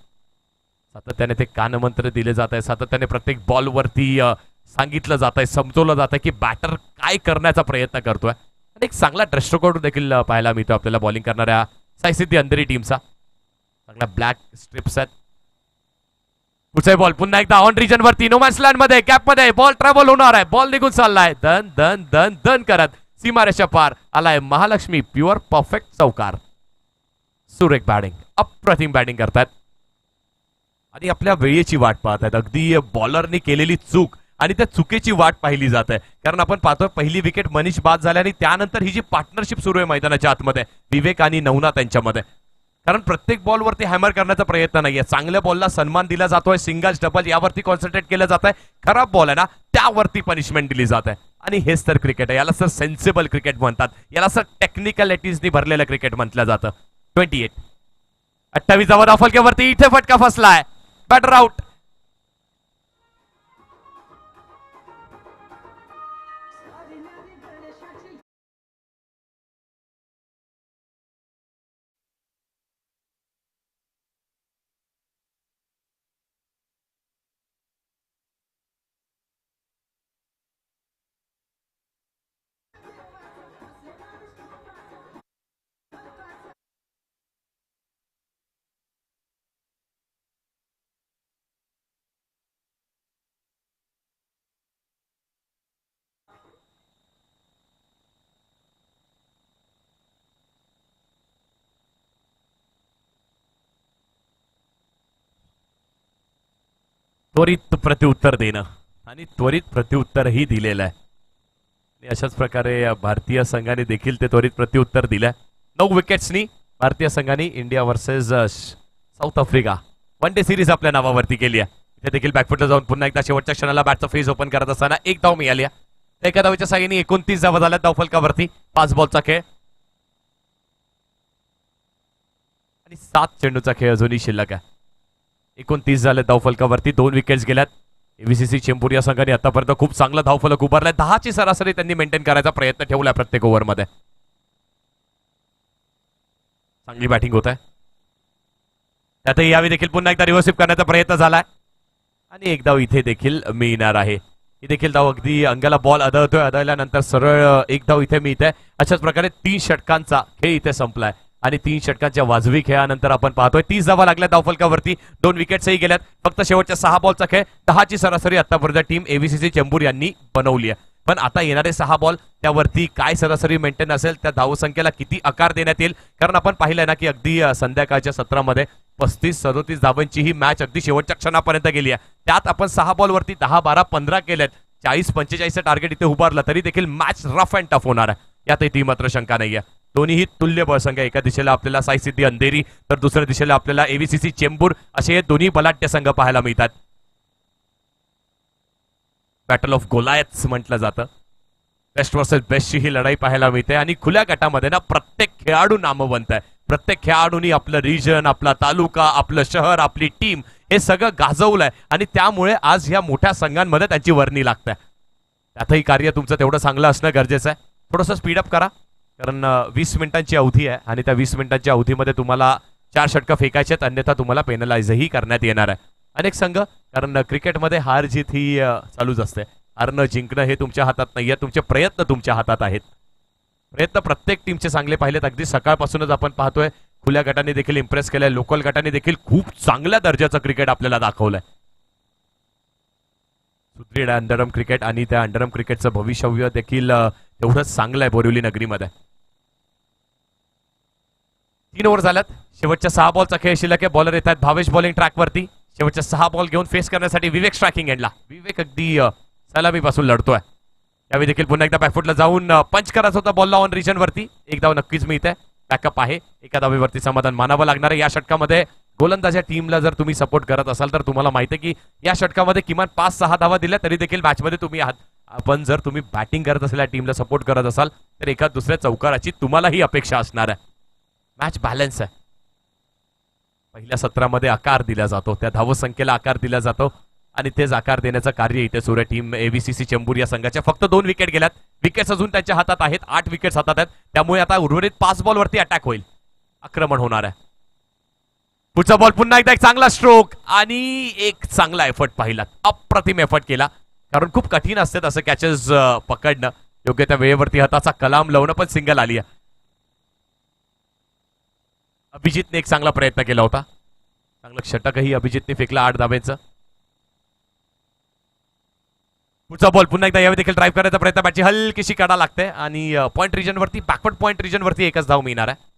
सातत्याने ते कानमंत्र दिले जात आहे, सातत्याने प्रत्येक बॉलवरती सांगितलं जात आहे, समजवलं जात आहे की बॅटर काय करण्याचा प्रयत्न करतोय. आणि एक चांगला ड्रेस्ट्रोकोड देखील पाहायला मिळतो आपल्याला बॉलिंग करणाऱ्या साईसिद्धी अंधेरी टीमचा. चांगला ब्लॅक स्ट्रिप्स आहेत. पुढचा बॉल पुन्हा एकदा ऑन रिजन वरती, नो मॅन्स लँड मध्ये, गॅप मध्ये बॉल ट्रॅव्हल होणार आहे. बॉल निघून चाललाय, दन दन दन दन करत सीमारेषा पार आलाय महालक्ष्मी. प्युअर परफेक्ट चौकार. सुरेख बॅटिंग, अप्रतिम बॅटिंग करतात आणि आपल्या वेळेची वाट पाहतात. अगदी बॉलरनी केलेली चूक आणि त्या चुकीची वाट पाहिली जात आहे. कारण आपण पाहतोय पहिली विकेट मनीष बाद झाल्या आणि त्यानंतर ही जी पार्टनरशिप सुरू आहे मैदानाच्या आतमध्ये विवेक आणि नवनाथ यांच्यामध्ये. कारण प्रत्येक बॉलवरती हॅमर करण्याचा प्रयत्न नाहीये. चांगल्या बॉलला सन्मान दिला जातोय, सिंगल्स डबल यावरती कॉन्सन्ट्रेट केलं जात आहे. खराब बॉल आहे ना, त्यावरती पनिशमेंट दिली जात आहे. आणि हेच तर क्रिकेट आहे. याला सर सेन्सिबल क्रिकेट म्हणतात, याला सर टेक्निकलिटीजनी भरलेलं क्रिकेट म्हटलं जातं. 28 धावफलकावरती इथे फटका फसलाय. Batter out. त्वरित प्रत्युत्तर देणं आणि त्वरित प्रत्युत्तरही दिलेलं आहे. आणि अशाच प्रकारे भारतीय संघाने देखील ते त्वरित प्रत्युत्तर दिलं. 9 विकेट्सनी भारतीय संघाने India versus south Africa one day series आपल्या नावावरती केली आहे. इथे देखील बॅकफुटला जाऊन पुन्हा एकदा शेवटच्या क्षणाला बॅटचा फेज ओपन करत असताना एक धाव मिळाली. त्या एका धावेच्या साहाय्याने 29 धावा झाल्या धावफलकावरती. 5 बॉलचा खेळ आणि 7 चेंडूचा खेळ अजूनही शिल्लक आहे. 29 झाले धावफलकावरती. 2 विकेट्स गेल्यात. एव्हीसीसी चेंबूर या संघाने आतापर्यंत खूप चांगला धावफलक उभारलाय. 10ची सरासरी त्यांनी मेंटेन करायचा प्रयत्न ठेवलाय प्रत्येक ओव्हरमध्ये. चांगली बॅटिंग होत आहे. त्यातही यावेळी देखील पुन्हा एकदा रिव्हर्स स्वीप करण्याचा प्रयत्न झालाय आणि एक धाव इथे देखील मिळणार आहे. ही देखील धाव अगदी अंगाला बॉल आदळतोय. आदळल्यानंतर सरळ एक धाव इथे मिळते. अशाच प्रकारे 3 षटकांचा खेळ इथे संपलाय आणि 3 षटकांच्या वाजवी खेळानंतर आपण पाहतोय 30 धावा लागल्या धावफलकावरती. 2 विकेट्सही गेल्यात. फक्त शेवटच्या 6 बॉलचा खेळ. 10ची सरासरी आतापर्यंत टीम एव्हीसीसी चेंबूर यांनी बनवली आहे. पण आता येणारे 6 बॉल त्यावरती काय सरासरी मेंटेन असेल, त्या धावसंख्येला किती आकार देण्यात येईल. कारण आपण पाहिलंय ना की अगदी संध्याकाळच्या सत्रामध्ये 35-37 धावांची ही मॅच अगदी शेवटच्या क्षणापर्यंत गेली आहे. त्यात आपण 6 बॉलवरती 10, 12, 15 केलेत. 40-45 टार्गेट इथे उभारलं तरी देखील मॅच रफ अँड टफ होणार आहे. यातही ती मात्र शंका नाहीये. दोन्हीही तुल्य बळसंख्य. एका दिशेला आपल्याला साई सिद्धी अंधेरी तर दुसऱ्या दिशेला आपल्याला एव्हीसीसी चेंबूर असे हे दोन्ही बलाढ्य संघ पाहायला मिळतात. बॅटल ऑफ गोलायथ्स म्हटलं जातं. बेस्ट वर्सेस बेस्टची ही लढाई पाहायला मिळते आणि खुल्या गटामध्ये ना प्रत्येक खेळाडू नामवंत आहे. प्रत्येक खेळाडूंनी आपलं रिजन, आपला तालुका, आपलं शहर, आपली टीम हे सगळं गाजवलंय आणि त्यामुळे आज ह्या मोठ्या संघांमध्ये त्यांची वर्णी लागते. त्यातही कार्य तुमचं तेवढं चांगलं असणं गरजेचं आहे. थोडंसं स्पीडअप करा कारण 20 मिनिटांची अवधी आहे आणि त्या 20 मिनिटांच्या अवधीमध्ये तुम्हाला 4 षटकं फेकायचे आहेत. अन्यथा तुम्हाला पेनलाइजही करण्यात येणार आहे. अनेक संघ, कारण क्रिकेटमध्ये हार जीत ही चालूच असते. हारणं जिंकणं हे तुमच्या हातात नाहीये. तुमचे प्रयत्न तुमच्या हातात आहेत. प्रयत्न प्रत्येक टीमचे चांगले पाहिलेत. अगदी सकाळपासूनच आपण पाहतोय खुल्या गटाने देखील इम्प्रेस केलंय. लोकल गटाने देखील खूप चांगल्या दर्जाचं क्रिकेट आपल्याला दाखवलंय. सुदृढ अंडरम क्रिकेट आणि त्या अंडरम क्रिकेटचं भविष्य देखील तेवढंच चांगलं आहे बोरिवली नगरीमध्ये. 3 ओव्हर झाल्यात. शेवटच्या 6 बॉलचा खेळ शिल्लक आहे. बॉलर येतात भावेश बॉलिंग ट्रॅकवरती. शेवटच्या 6 बॉल घेऊन फेस करण्यासाठी विवेक स्ट्रायकिंग एंडला. विवेक अगदी सलामीपासून लढतोय. यावेळी देखील पुन्हा एकदा बॅकफुटला जाऊन पंच करायचा होता बॉलला ऑन रिजन वरती. एक धाव नक्कीच मिळते. बॅकअप आहे. एका धावेवरती समाधान मानावं लागणार आहे. या षटकामध्ये गोलंदाजा टीमला जर तुम्ही सपोर्ट करत असाल तर तुम्हाला माहिती आहे की या षटकामध्ये किमान 5-6 धावा दिल्या तरी देखील मॅचमध्ये तुम्ही आहात. पण जर तुम्ही बॅटिंग करत असलेल्या टीमला सपोर्ट करत असाल तर एका दुसऱ्या चौकाराची तुम्हालाही अपेक्षा असणार आहे. मॅच बॅलन्स आहे. पहिल्या सत्रामध्ये आकार दिला जातो, त्या धावसंख्येला आकार दिला जातो आणि तेच आकार देण्याचं कार्य इथे सुरू आहे. टीम एव्हीसीसी चेंबूर या संघाच्या फक्त 2 विकेट गेल्यात. विकेट्स अजून त्यांच्या हातात आहेत. 8 विकेट्स हातात आहेत. त्यामुळे आता उर्वरित 5 बॉलवरती अटॅक होईल. आक्रमण होणार आहे. पुढचा बॉल पुन्हा एकदा एक चांगला स्ट्रोक आणि एक चांगला एफर्ट पाहिला. अप्रतिम एफर्ट केला. कारण खूप कठीण असतात असं कॅचेस पकडणं. योग्य त्या वेळेवरती हाताचा कलाम लावणं. पण सिंगल आली आहे. अभिजितने एक चांगला प्रयत्न केला होता. चांगलं षटकही अभिजितने फेकला 8 धाब्यांचं. पुढचा बॉल पुन्हा एकदा यावेळी देखील ड्राईव्ह करायचा प्रयत्न. बॅटची हलकीशी कडा लागते आणि पॉइंट रिजन वरती, बॅकवर्ड पॉइंट रिजन वरती एकच धाव मिळणार आहे.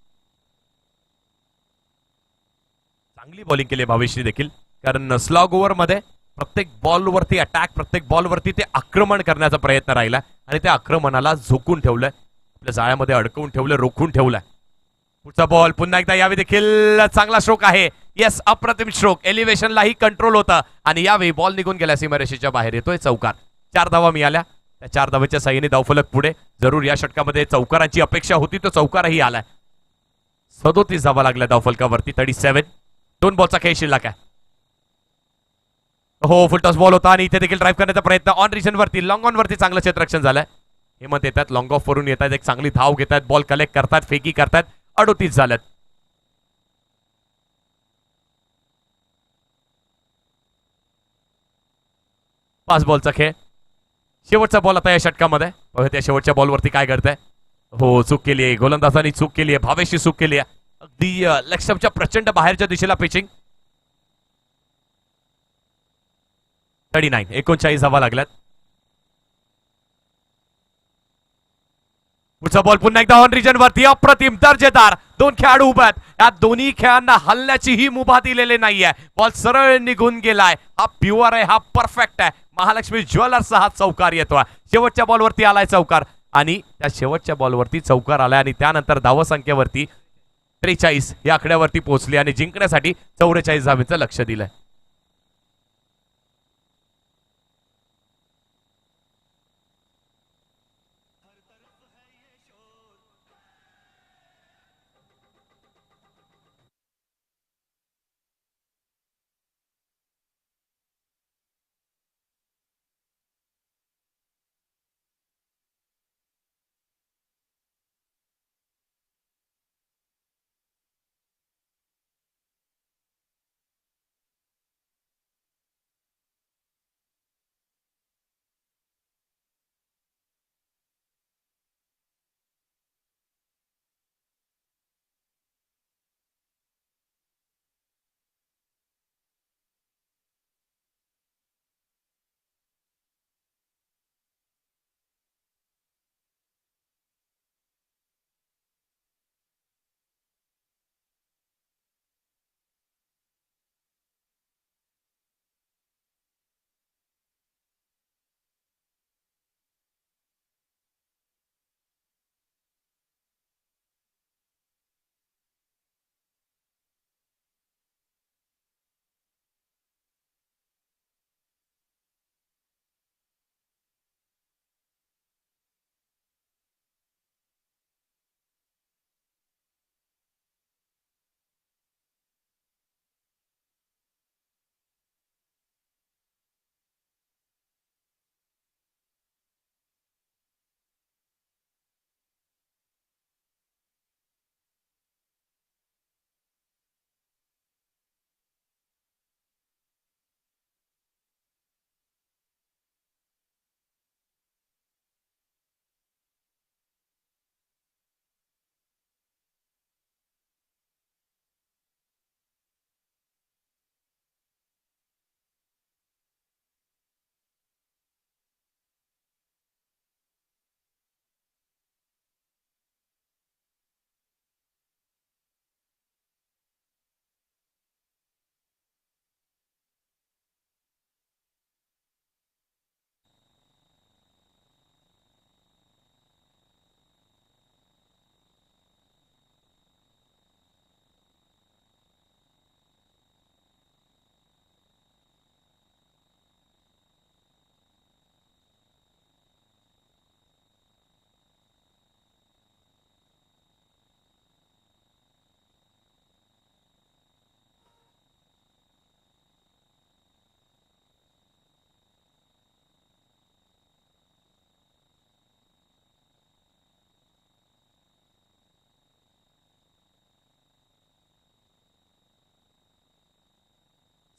चांगली बॉलिंग केली भावेशने देखील. कारण स्लॉग ओव्हर मध्ये प्रत्येक बॉलवरती अटॅक, प्रत्येक बॉलवरती ते आक्रमण करण्याचा प्रयत्न राहिला आणि त्या आक्रमणाला झोकून ठेवलंय. आपल्या जाळ्यामध्ये अडकवून ठेवलंय, रोखून ठेवलंय. पुढचा बॉल पुन्हा एकदा यावेळी देखील चांगला स्ट्रोक आहे. येस, अप्रतिम स्ट्रोक. एलिव्हेशनलाही कंट्रोल होता आणि यावेळी बॉल निघून गेल्या सीमारेषेच्या बाहेर. येतोय चौकार. 4 धावा मिळाल्या. त्या 4 धावेच्या साह्याने धावफलक पुढे. जरूर या षटकामध्ये चौकारांची अपेक्षा होती, तो चौकारही आलाय. 37 धावा लागल्या धावफलकावरती. 37. 2 बॉलचा खेळ शिल्लक आहे. हो, फुलटॉस बॉल होता आणि इथे देखील ड्राईव्ह करण्याचा प्रयत्न ऑन रिजन वरती, लॉंग ऑन वरती चांगलं क्षेत्ररक्षण झालंय. हेमंत येतात, लॉंग ऑफ वरून येतात, एक चांगली धाव घेतात, बॉल कलेक्ट करतात, फेकी करतात. 38 झाल्यात. पाच बॉलचा खेळ. शेवटचा बॉल आता या षटकामध्ये. त्या शेवटच्या बॉलवरती काय घडतंय. हो, चूक केली आहे. गोलंदाजांनी चूक केली आहे. भावेशची चूक केली आहे. अगदी लक्ष्यच्या प्रचंड बाहेरच्या दिशेला पिचिंग. 39. 39 धावा लागल्यात. पुढचा बॉल पुन्हा एकदा ऑन रिजन वरती अप्रतिम दर्जेदार दोन खेळाडू उभे आहेत. या दोन्ही खेळांना हल्ल्याचीही मुभा दिलेली नाहीये. बॉल सरळ निघून गेलाय. हा प्युअर आहे, हा परफेक्ट आहे. महालक्ष्मी ज्वेलर्सचा हा चौकार येतोय. शेवटच्या बॉलवरती आलाय चौकार आणि त्या शेवटच्या बॉलवरती चौकार आलाय आणि त्यानंतर धावसंख्येवरती 43 या आकड्यावरती पोहोचली आणि जिंकण्यासाठी 44 धावेचं लक्ष दिलंय.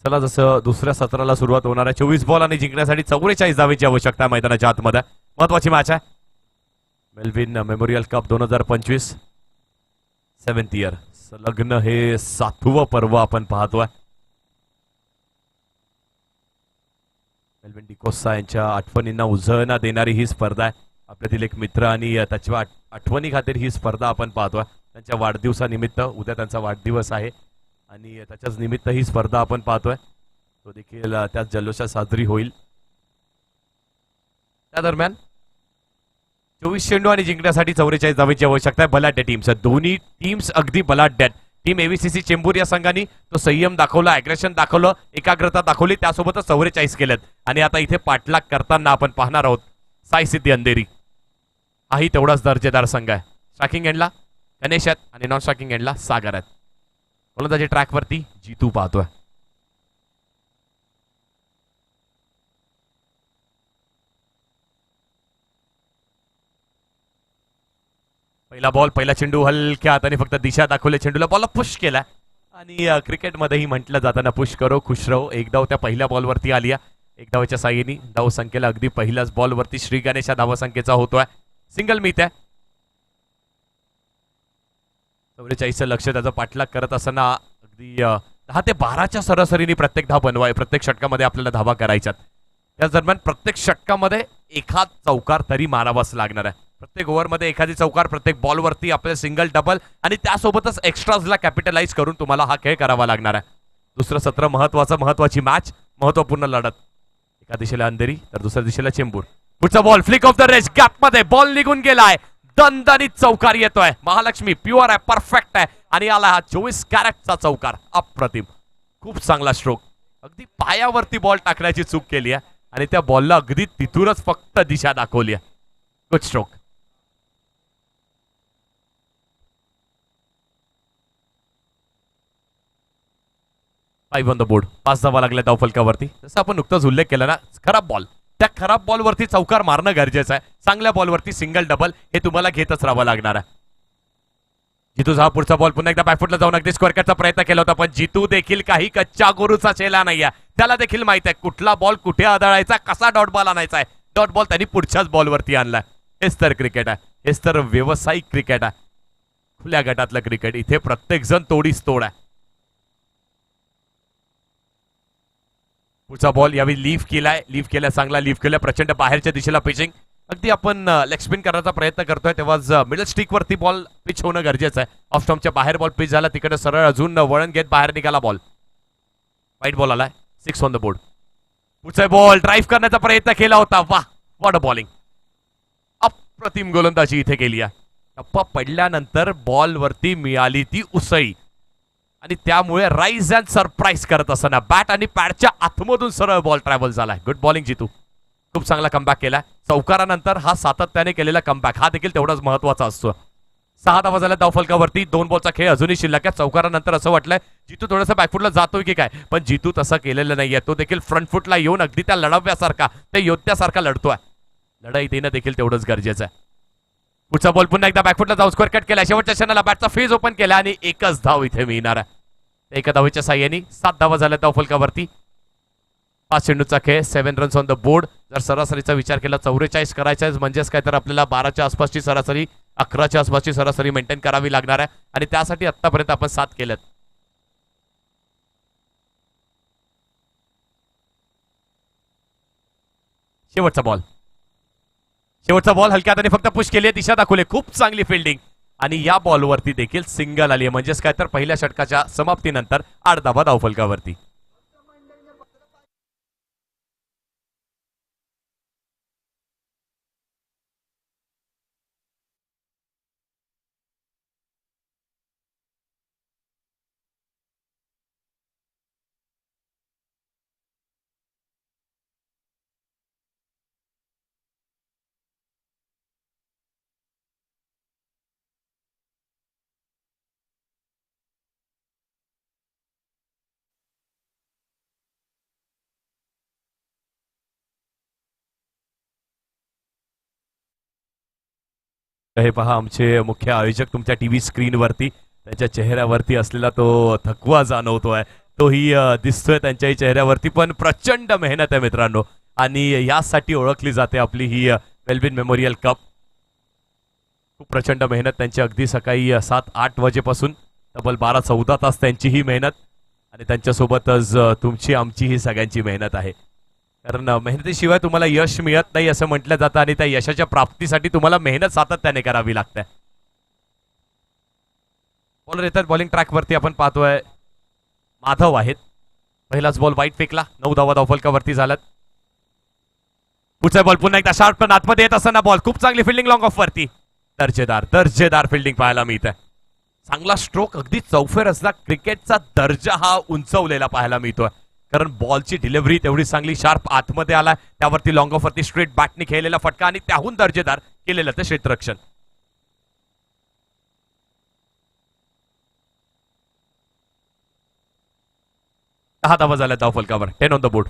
चला जसं दुसऱ्या सत्राला सुरुवात होणार आहे 24 बॉल आणि जिंकण्यासाठी 44 धावेची आवश्यकता आहे मैदानाच्या आतमध्ये. महत्वाची मॅच आहे. Melvin memorial cup 2025 7th year संलग्न हे 7वं पर्व आपण पाहतोय. मेलविन डिकोसा यांच्या आठवणींना उजळणा देणारी ही स्पर्धा आहे. आपल्यातील एक मित्र आणि त्याच्या आठवणी खातीर ही स्पर्धा आपण पाहतोय. त्यांच्या वाढदिवसानिमित्त उद्या त्यांचा वाढदिवस आहे आणि त्याच्याच निमित्त ही स्पर्धा आपण पाहतोय. तो देखील त्याच जल्लोषात साजरी होईल. त्या दरम्यान 24 चेंडू आणि जिंकण्यासाठी 44 धावेची आवश्यकता आहे. बलाढ्य टीम्स, दोन्ही टीम्स अगदी बलाढ्य आहेत. टीम एव्हीसीसी चेंबूर या संघाने तो संयम दाखवला, अग्रेशन दाखवलं, एकाग्रता दाखवली, त्यासोबतच 44 केलेत. आणि आता इथे पाठलाग करताना आपण पाहणार आहोत साई सिद्धी अंधेरी. हाही तेवढाच दर्जेदार संघ आहे. स्ट्रायकिंग एंडला गणेश आहेत आणि नॉन स्ट्रायकिंग एंडला सागर आहेत. गोलंदाजी ट्रॅकवरती जीतू पाहतोय. पहिला बॉल, पहिला चेंडू हलक्या हाताने फक्त दिशा दाखवले, चेंडूला बॉलला पुश केला आणि क्रिकेटमध्येही म्हटलं जाताना पुश करो खुश रहो. एक धाव त्या पहिल्या बॉलवरती आली आहे. एक धावेच्या साह्याने धाव संख्येला अगदी पहिल्याच बॉलवरती श्री गणेश धावसंख्येचा होतोय. सिंगल मिळत आहे. 44 लक्ष त्याचा पाठलाग करत असताना अगदी 10 ते 12च्या सरासरीने प्रत्येक धाव बनवाय, प्रत्येक षटकामध्ये आपल्याला धावा करायच्यात. त्याच दरम्यान प्रत्येक षटकामध्ये एखाद चौकार तरी मारावाच लागणार आहे. प्रत्येक ओव्हरमध्ये एखादी चौकार, प्रत्येक बॉलवरती आपल्याला सिंगल डबल आणि त्यासोबतच एक्स्ट्राजला कॅपिटलाइज करून तुम्हाला हा खेळ करावा लागणार आहे. दुसरं सत्र महत्वाची मॅच, महत्वपूर्ण लढत. एका दिशेला अंधेरी तर दुसऱ्या दिशेला चेंबूर. पुढचा ball flick off the race, gap मध्ये बॉल निघून गेलाय. दणदणीत चौकार येतोय. महालक्ष्मी प्युअर आहे, परफेक्ट आहे आणि आला हा 24 कॅरेटचा चौकार. अप्रतिम, खूप चांगला स्ट्रोक. अगदी पायावरती बॉल टाकण्याची चूक केली आहे आणि त्या बॉलला अगदी तिथूनच फक्त दिशा दाखवली आहे. Good stroke. 5 on the board. 5 धावा लागल्या धावफलकावरती. जसं आपण नुकताच उल्लेख केला ना, खराब बॉल, त्या खराब बॉलवरती चौकार मारणं गरजेचं आहे. चांगल्या बॉलवरती सिंगल डबल हे तुम्हाला घेतच राहावं लागणार आहे. जितूचा हा पुढचा बॉल पुन्हा एकदा बॅकफुटला जाऊन अगदी स्क्वेअर कटचा प्रयत्न केला होता, पण जितू देखील काही कच्च्या गुरुचा चेला नाहीये. त्याला देखील माहित आहे कुठला बॉल कुठे आदळायचा, कसा डॉट बॉल आणायचा आहे. डॉट बॉल त्यांनी पुढच्याच बॉलवरती आणलाय. हेच तर क्रिकेट आहे, हेच तर व्यावसायिक क्रिकेट आहे. खुल्या गटातलं क्रिकेट. इथे प्रत्येक जण तोडीस तोड आहे. पुढचा बॉल यावेळी लीफ केलाय, चांगला लीफ केलाय. प्रचंड बाहेरच्या दिशेला पिचिंग. अगदी आपण लेग स्पिन करण्याचा प्रयत्न करतोय तेव्हा मिडल स्टिक वरती बॉल पिच होणं गरजेचं आहे. ऑफ स्टॉम्पच्या बाहेर बॉल पिच झाला, तिकडे सरळ अजून वळण घेत बाहेर निघाला बॉल. वाईट बॉल आलाय. 6 ऑन द बोर्ड. पुढचा बॉल ड्राईव्ह करण्याचा प्रयत्न केला होता. वाह, व्हॉट अ बॉलिंग. अप्रतिम गोलंदाजी इथे केली आहे. टप्पा पडल्यानंतर बॉल वरती मिळाली ती उसळी आणि त्यामुळे राईज अँड सरप्राईज करत असताना बॅट आणि पॅडच्या आतमधून सरळ बॉल ट्रॅव्हल झालाय. गुड बॉलिंग जितू. खूप चांगला कमबॅक केलाय. चौकारानंतर हा सातत्याने केलेला कमबॅक हा देखील तेवढाच महत्वाचा असतो. 6 धावा झाल्या धावफलकावरती. 2 बॉलचा खेळ अजूनही शिल्लक आहे. चौकारानंतर असं वाटलंय जितू थोडासा बॅकफुटला जातोय की काय, पण जितू तसं केलेलं नाहीये. तो देखील फ्रंट फुटला येऊन अगदी त्या लढव्यासारखा, त्या योद्ध्यासारखा लढतोय. लढाई देणं देखील तेवढंच गरजेचं आहे. पुढचा बॉल पुन्हा एकदा बॅकफुटला जाऊन स्क्वेअर कट केला. शेवटच्या क्षणाला बॅटचा फेज ओपन केला आणि एकच धाव इथे मिळणार आहे. एका धावेच्या साह्याने 7 धावा झाल्या धावफलकावरती. 5 चेंडूचा खेळ, 7 रन्स ऑन द बोर्ड. जर सरासरीचा विचार केला 44 करायचा आहे म्हणजेच काय तर आपल्याला 12च्या आसपासची सरासरी, 11च्या आसपासची सरासरी मेंटेन करावी लागणार आहे आणि त्यासाठी आतापर्यंत आपण 7 केल्यात. शेवटचा बॉल हलक्या हाताने फक्त पुश केली, दिशा दाखवली. खूप चांगली फिल्डिंग आणि या बॉलवरती देखील सिंगल आली आहे म्हणजेच काय तर पहिल्या षटकाच्या समाप्तीनंतर 8 धावा धावफलकावरती. हे पहा आमचे मुख्य आयोजक तुमच्या टीव्ही स्क्रीनवरती. त्यांच्या चेहऱ्यावरती असलेला तो थकवा जाणवतोय, तोही दिसतोय त्यांच्याही चेहऱ्यावरती. पण प्रचंड मेहनत आहे मित्रांनो आणि यासाठी ओळखली जाते आपली ही वेलबिन मेमोरियल कप. खूप प्रचंड मेहनत त्यांची. अगदी सकाळी 7-8 वाजेपासून तब्बल 12-14 तास त्यांची ही मेहनत आणि त्यांच्यासोबतच तुमची आमची ही सगळ्यांची मेहनत आहे. कारण मेहनतीशिवाय तुम्हाला यश मिळत नाही असं म्हटलं जातं आणि त्या यशाच्या प्राप्तीसाठी तुम्हाला मेहनत सातत्याने करावी लागते. बॉलर येतात बॉलिंग ट्रॅकवरती. आपण पाहतोय माधव आहेत. पहिलाच बॉल वाईट फेकला. 9 धावा धावफलकावरती झाल्यात. पुढचा बॉल पुन्हा एकदा शार्प पण आतमध्ये येत असताना बॉल. खूप चांगली फिल्डिंग लॉंग ऑफ वरती. दर्जेदार फिल्डिंग पाहायला मिळत आहे. चांगला स्ट्रोक. अगदी चौफेर असला क्रिकेटचा दर्जा हा उंचवलेला पाहायला मिळतोय. कारण बॉलची डिलिव्हरी तेवढी चांगली शार्प आतमध्ये आलाय. त्यावरती लॉंग ऑफ वरती स्ट्रेट बॅटने खेळलेला फटका आणि त्याहून दर्जेदार केलेलं ते क्षेत्ररक्षण. दहा धावा झाल्या धावफलकावर. 10 ऑन द बोर्ड.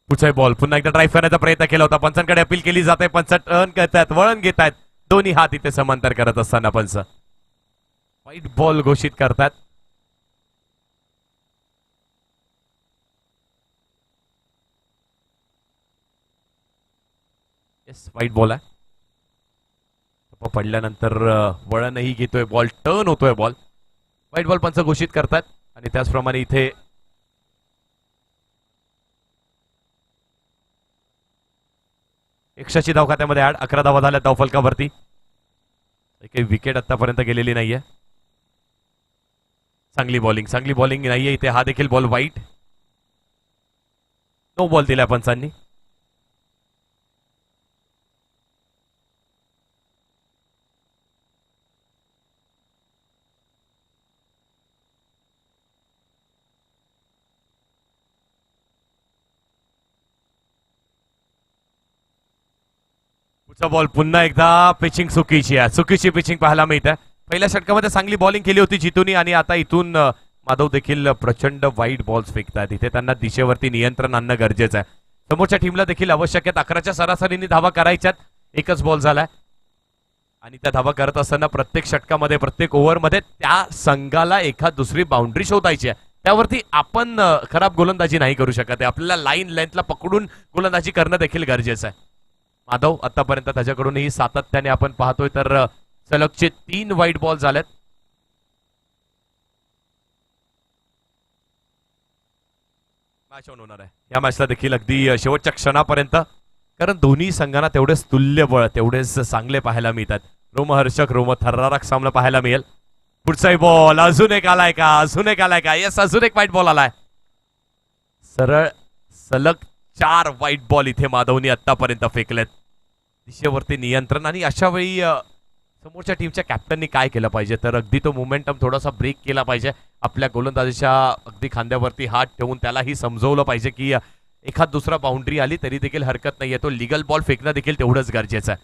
पुढचा बॉल पुन्हा एकदा ड्राईव्ह करण्याचा प्रयत्न केला होता. पंचांकडे अपील केली जाते. पंच टर्न करतात, वळण घेत आहेत. दोन्ही हात इथे समांतर करत असताना पंच वाईट बॉल घोषित करतात. येस, वाईट बॉल आहे. पडल्यानंतर वळणही घेतोय बॉल, टर्न होतोय बॉल. व्हाईट बॉल पंच घोषित करतात आणि त्याचप्रमाणे इथे एकशाची धाव खात्यामध्ये ऍड. 11 धावा झाल्या धावफलकावरती. काही विकेट आतापर्यंत गेलेली नाहीये. चांगली बॉलिंग नाहीये इथे. हा देखील बॉल वाईट. नो बॉल दिला पंचांनी. पुढचा बॉल पुन्हा एकदा पिचिंग चुकीची आहे. चुकीची पिचिंग पाहायला मिळते. पहिल्या षटकामध्ये चांगली बॉलिंग केली होती जितूनी आणि आता इथून माधव देखील प्रचंड वाईट बॉल्स फेकतात. इथे त्यांना दिशेवरती नियंत्रण आणणं गरजेचं आहे. समोरच्या टीमला देखील आवश्यक आहे. 11च्या सरासरीने धावा करायच्यात. एकच बॉल झालाय आणि त्या धावा करत असताना प्रत्येक षटकामध्ये प्रत्येक ओव्हरमध्ये त्या संघाला एखाद दुसरी बाउंड्री शोधायची आहे. त्यावरती आपण खराब गोलंदाजी नाही करू शकत आहे. आपल्याला लाईन लेंथला पकडून गोलंदाजी करणं देखील गरजेचं आहे. माधव आतापर्यंत त्याच्याकडूनही सातत्याने आपण पाहतोय तर सलगचे 3 वाईट बॉल झालेत. मॅच ऑन होणार आहे या मॅचला देखील अगदी शेवटच्या क्षणापर्यंत, कारण दोन्ही संघांना तेवढेच तुल्यबळ, तेवढेच चांगले पाहायला मिळतात. रोमहर्षक, रोमथर्रारक सामना पाहायला मिळेल. पुढचाही बॉल अजून एक आलाय का? येस, अजून एक वाईट बॉल आलाय. सरळ सलग 4 वाईट बॉल इथे माधवनी आतापर्यंत फेकलेत. दिशेवरती नियंत्रण आणि अशा वेळी समोरच्या टीमच्या कॅप्टननी काय केलं पाहिजे तर अगदी तो मोमेंटम थोडासा ब्रेक केला पाहिजे. आपल्या गोलंदाजीच्या अगदी खांद्यावरती हात ठेवून त्यालाही समजवलं पाहिजे की एखाद दुसरा बाउंड्री आली तरी देखील हरकत नाहीये. तो लिगल बॉल फेकणं देखील तेवढंच गरजेचं आहे.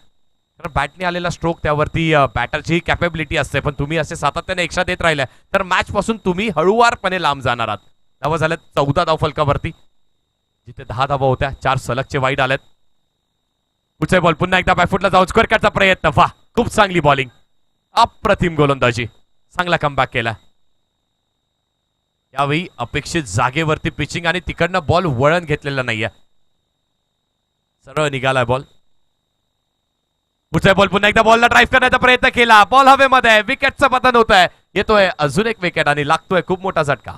कारण बॅटने आलेला स्ट्रोक त्यावरती बॅटरची कॅपेबिलिटी असते, पण तुम्ही असे सातत्याने एक्स्ट्रा देत राहिलाय तर मॅच पासून तुम्ही हळूवारपणे लांब जाणार आहात. धावा झाल्यात 14 धावफलकावरती, जिथे 10 धावा होत्या. 4 सलगचे वाईट आलेत. पुढचा बॉल पुन्हा एकदा बॅकफुटला जाऊन स्कोअर करण्याचा प्रयत्न. वाह, खूप चांगली बॉलिंग, अप्रतिम गोलंदाजी, चांगला कमबॅक केला. यावेळी अपेक्षित जागेवरती पिचिंग आणि तिकडनं बॉल वळण घेतलेला नाहीये. सरळ निघालाय बॉल. पुढचा बॉल पुन्हा एकदा बॉलला ड्राईव्ह करण्याचा प्रयत्न केला. बॉल हवेमध्ये, विकेटचं पतन होत आहे. येतोय अजून एक विकेट आणि लागतोय खूप मोठा झटका.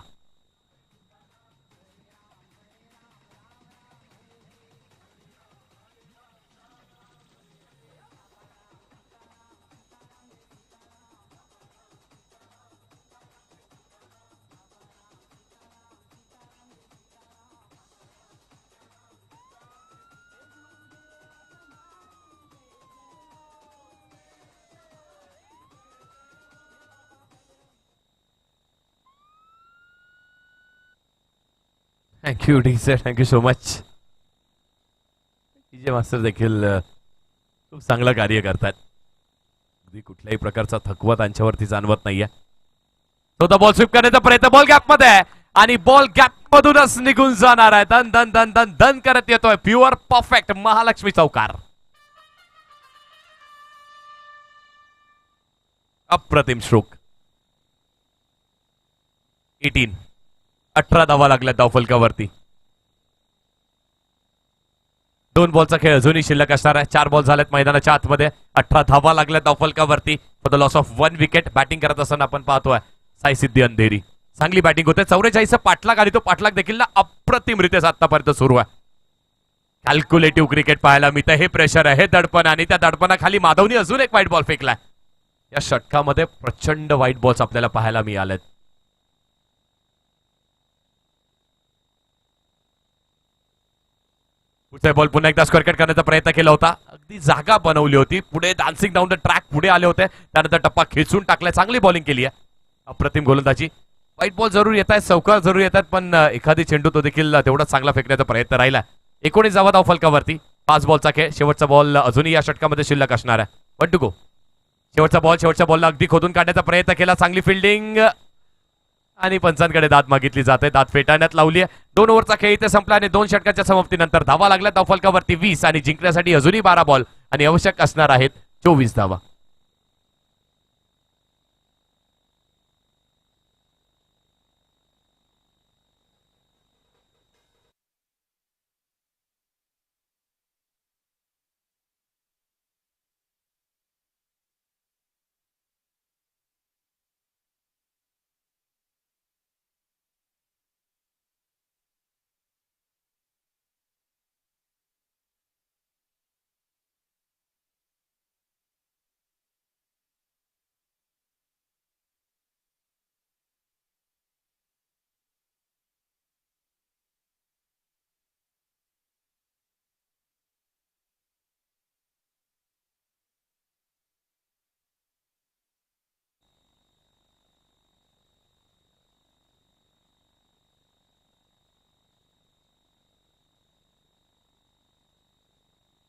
Thank you DJ, thank you so much. DJ master देखील खूप चांगलं कार्य करतात. अगदी कुठल्याही प्रकारचा थकवा त्यांच्यावरती जाणवत नाहीये. तो बॉल स्वीप करण्याचा प्रयत्न, बॉल गॅप मध्ये आहे आणि बॉल गॅप मधूनच निघून जाणार आहे. दन दन दन दन दन करत येतोय. प्युअर परफेक्ट महालक्ष्मी चौकार. अप्रतिम स्ट्रोक. 18 धावा लागल्या धावफलकावरती. 2 बॉलचा खेळ अजूनही शिल्लक असणार आहे. 4 बॉल झालेत मैदानाच्या आतमध्ये. 18 धावा लागल्या धावफलकावरती for the loss of 1 wicket. Batting करत असताना आपण पाहतोय साई सिद्धी अंधेरी. चांगली बॅटिंग होते. 44 पाठलाग आणि तो पाठलाग देखील ना अप्रतिमरित्या आतापर्यंत सुरू आहे. कॅल्क्युलेटिव्ह क्रिकेट पाहायला मिळतं. हे प्रेशर आहे, हे दडपण, आणि त्या दडपणाखाली माधवनी अजून एक वाईट बॉल फेकलाय. या षटकामध्ये प्रचंड वाईट बॉल्स आपल्याला पाहायला मिळालेत. पुढचा बॉल पुन्हा एकदा स्क्वेअर कट करण्याचा प्रयत्न केला होता. अगदी जागा बनवली होती. पुढे डान्सिंग डाऊन द ट्रॅक पुढे आले होते. त्यानंतर टप्पा खेचून टाकलाय. चांगली बॉलिंग केली आहे. अप्रतिम गोलंदाजी. व्हाईट बॉल जरूर येत आहेत, चौकार जरूर येतात, पण एखादी चेंडू तो देखील तेवढा चांगला फेकण्याचा प्रयत्न राहिला. 19 धावा धाव फलकावरती. 5 बॉलचा खेळ. शेवटचा बॉल अजूनही या षटकामध्ये शिल्लक असणार आहे. 1 टू गो. शेवटच्या बॉलला अगदी खोदून काढण्याचा प्रयत्न केला. चांगली फिल्डिंग आणि पंचांकडे दाद मागितली जाते. दाद फेटाळण्यात लावली आहे. 2 ओव्हरचा खेळ इथे संपला आणि 2 षटकांच्या समाप्तीनंतर धावा लागल्या धावफलकावरती 20 आणि जिंकण्यासाठी अजूनही 12 बॉल आणि आवश्यक असणार आहेत 24 धावा.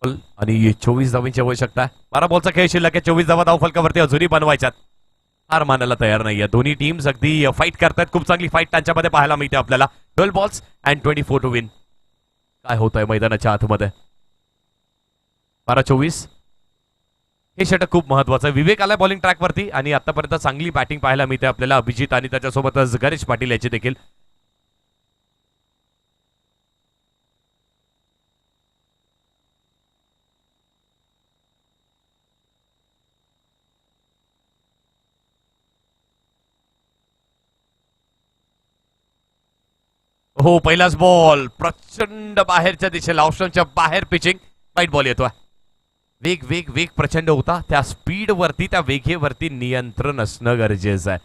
आणि 24 धावांची आवश्यकता आहे. 12 बॉलचा खेळ शिल्लक आहे. 24 धावा धावफलकावरती अजूनही बनवायच्यात. हार मानायला तयार नाहीये. दोन्ही टीम्स अगदी फाईट करतात. खूप चांगली फाईट त्यांच्यामध्ये पाहायला मिळते आपल्याला. 12 बॉल्स अँड 24 टू विन. काय होत आहे मैदानाच्या आतमध्ये? 12-24 हे षटक खूप महत्वाचं आहे. विवेक आलाय बॉलिंग ट्रॅकवरती आणि आतापर्यंत चांगली बॅटिंग पाहायला मिळते आपल्याला. अभिजित आणि त्याच्यासोबतच गणेश पाटील याची देखील. हो, पहिलाच बॉल प्रचंड बाहेरच्या दिशेला, ऑप्शनच्या बाहेर पिचिंग. वाईट बॉल येतोय. वेग वेग वेग प्रचंड होता. त्या स्पीड वरती, त्या वेगेवरती नियंत्रण असणं गरजेचं आहे.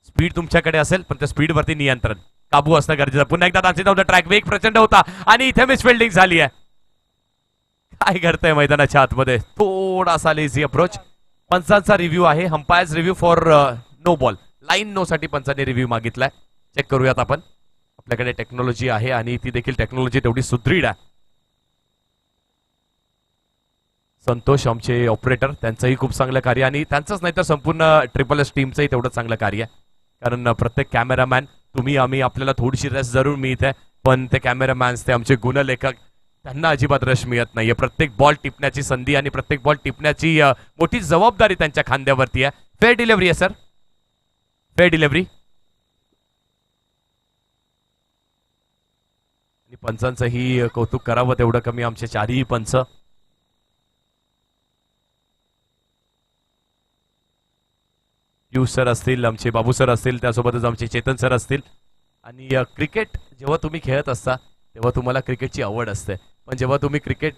स्पीड तुमच्याकडे असेल पण त्या स्पीड वरती नियंत्रण, काबू असणं गरजेचं आहे. पुन्हा एकदा डान्सिंग ऑन द ट्रॅक. वेग प्रचंड होता आणि इथे मिसफिल्डिंग झाली आहे. काय करतंय मैदानाच्या आतमध्ये? थोडासा लेझी अप्रोच. पंचांचा रिव्ह्यू आहे. Umpires review for no ball. Line no साठी पंचांनी रिव्ह्यू मागितलाय. चेक करूयात आपण. आपल्याकडे टेक्नॉलॉजी आहे आणि ती देखील टेक्नॉलॉजी तेवढी सुदृढ आहे. संतोष आमचे ऑपरेटर, त्यांचंही खूप चांगलं कार्य आणि त्यांचंच नाही तर संपूर्ण ट्रिपल एस टीमचंही तेवढं चांगलं कार्य आहे. कारण प्रत्येक कॅमेरामॅन, तुम्ही आम्ही, आपल्याला थोडीशी रेस्ट जरूर मिळते पण ते कॅमेरामॅन्स, ते आमचे गुणलेखक, त्यांना अजिबात रेस्ट मिळत नाहीये. प्रत्येक बॉल टिपण्याची संधी आणि प्रत्येक बॉल टिपण्याची मोठी जबाबदारी त्यांच्या खांद्यावरती आहे. फेअर डिलिव्हरी आहे सर, फेअर डिलिव्हरी. आणि पंचांचंही कौतुक करावं तेवढं कमी. आमचे चारही पंच पियुष सर असतील, आमचे बाबू सर असतील, त्यासोबतच आमचे चेतन सर असतील. आणि क्रिकेट जेव्हा तुम्ही खेळत असता तेव्हा तुम्हाला क्रिकेटची आवड असते, पण जेव्हा तुम्ही क्रिकेट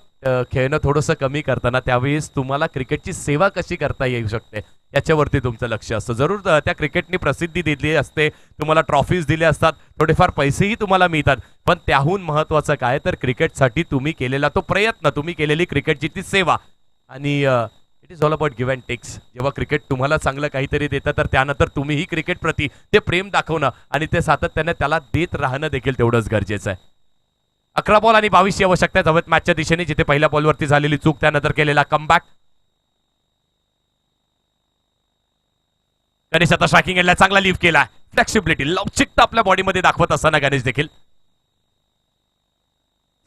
खेळणं थोडंसं कमी करताना त्यावेळेस तुम्हाला क्रिकेटची सेवा कशी करता येऊ शकते याच्यावरती तुमचं लक्ष असतं. जरूर त्या क्रिकेटनी प्रसिद्धी दिली असते, तुम्हाला ट्रॉफीज दिले असतात, थोडेफार पैसेही तुम्हाला मिळतात, पण त्याहून महत्वाचं काय तर क्रिकेटसाठी तुम्ही केलेला तो प्रयत्न, तुम्ही केलेली क्रिकेटची ती सेवा. आणि it is all about give and takes. जेव्हा क्रिकेट तुम्हाला चांगलं काहीतरी देतं तर त्यानंतर तुम्हीही क्रिकेट प्रती ते प्रेम दाखवणं आणि ते सातत्याने त्याला देत राहणं देखील तेवढंच गरजेचं आहे. 11 बॉल आणि 22ची आवश्यकता आहे हवेत मॅचच्या दिशेने. जिथे पहिल्या बॉलवरती झालेली चूक त्यानंतर केलेला कमबॅक. गणेश आता स्ट्रायकिंग एंडला चांगला लीव केला. फ्लेक्सिबिलिटी, लवचिकता आपल्या बॉडीमध्ये दाखवत असताना गणेश देखील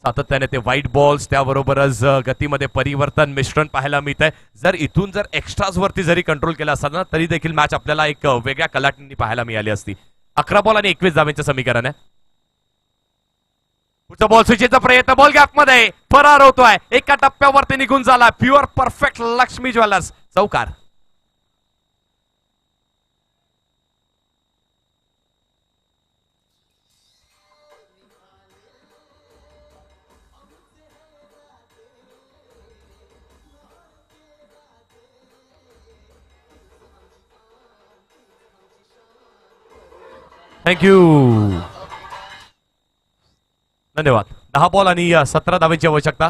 सातत्याने ते व्हाईट बॉल्स, त्याबरोबरच गतीमध्ये परिवर्तन, मिश्रण पाहायला मिळत आहे. जर इथून जर एक्स्ट्राज वरती जरी कंट्रोल केला असता ना तरी देखील मॅच आपल्याला एक वेगळ्या कलाटणी पाहायला मिळाली असती. 11 बॉल आणि 21 धावांचं समीकरण आहे. पुढचा बॉल स्विचेचा प्रयत्न, बॉल गॅप मध्ये फरार होतोय. एका टप्प्यावरती निघून झाला. प्युअर परफेक्ट लक्ष्मी ज्वेलर्स चौकार. थँक्यू, धन्यवाद. 10 बॉल आणि 17 धावांची आवश्यकता.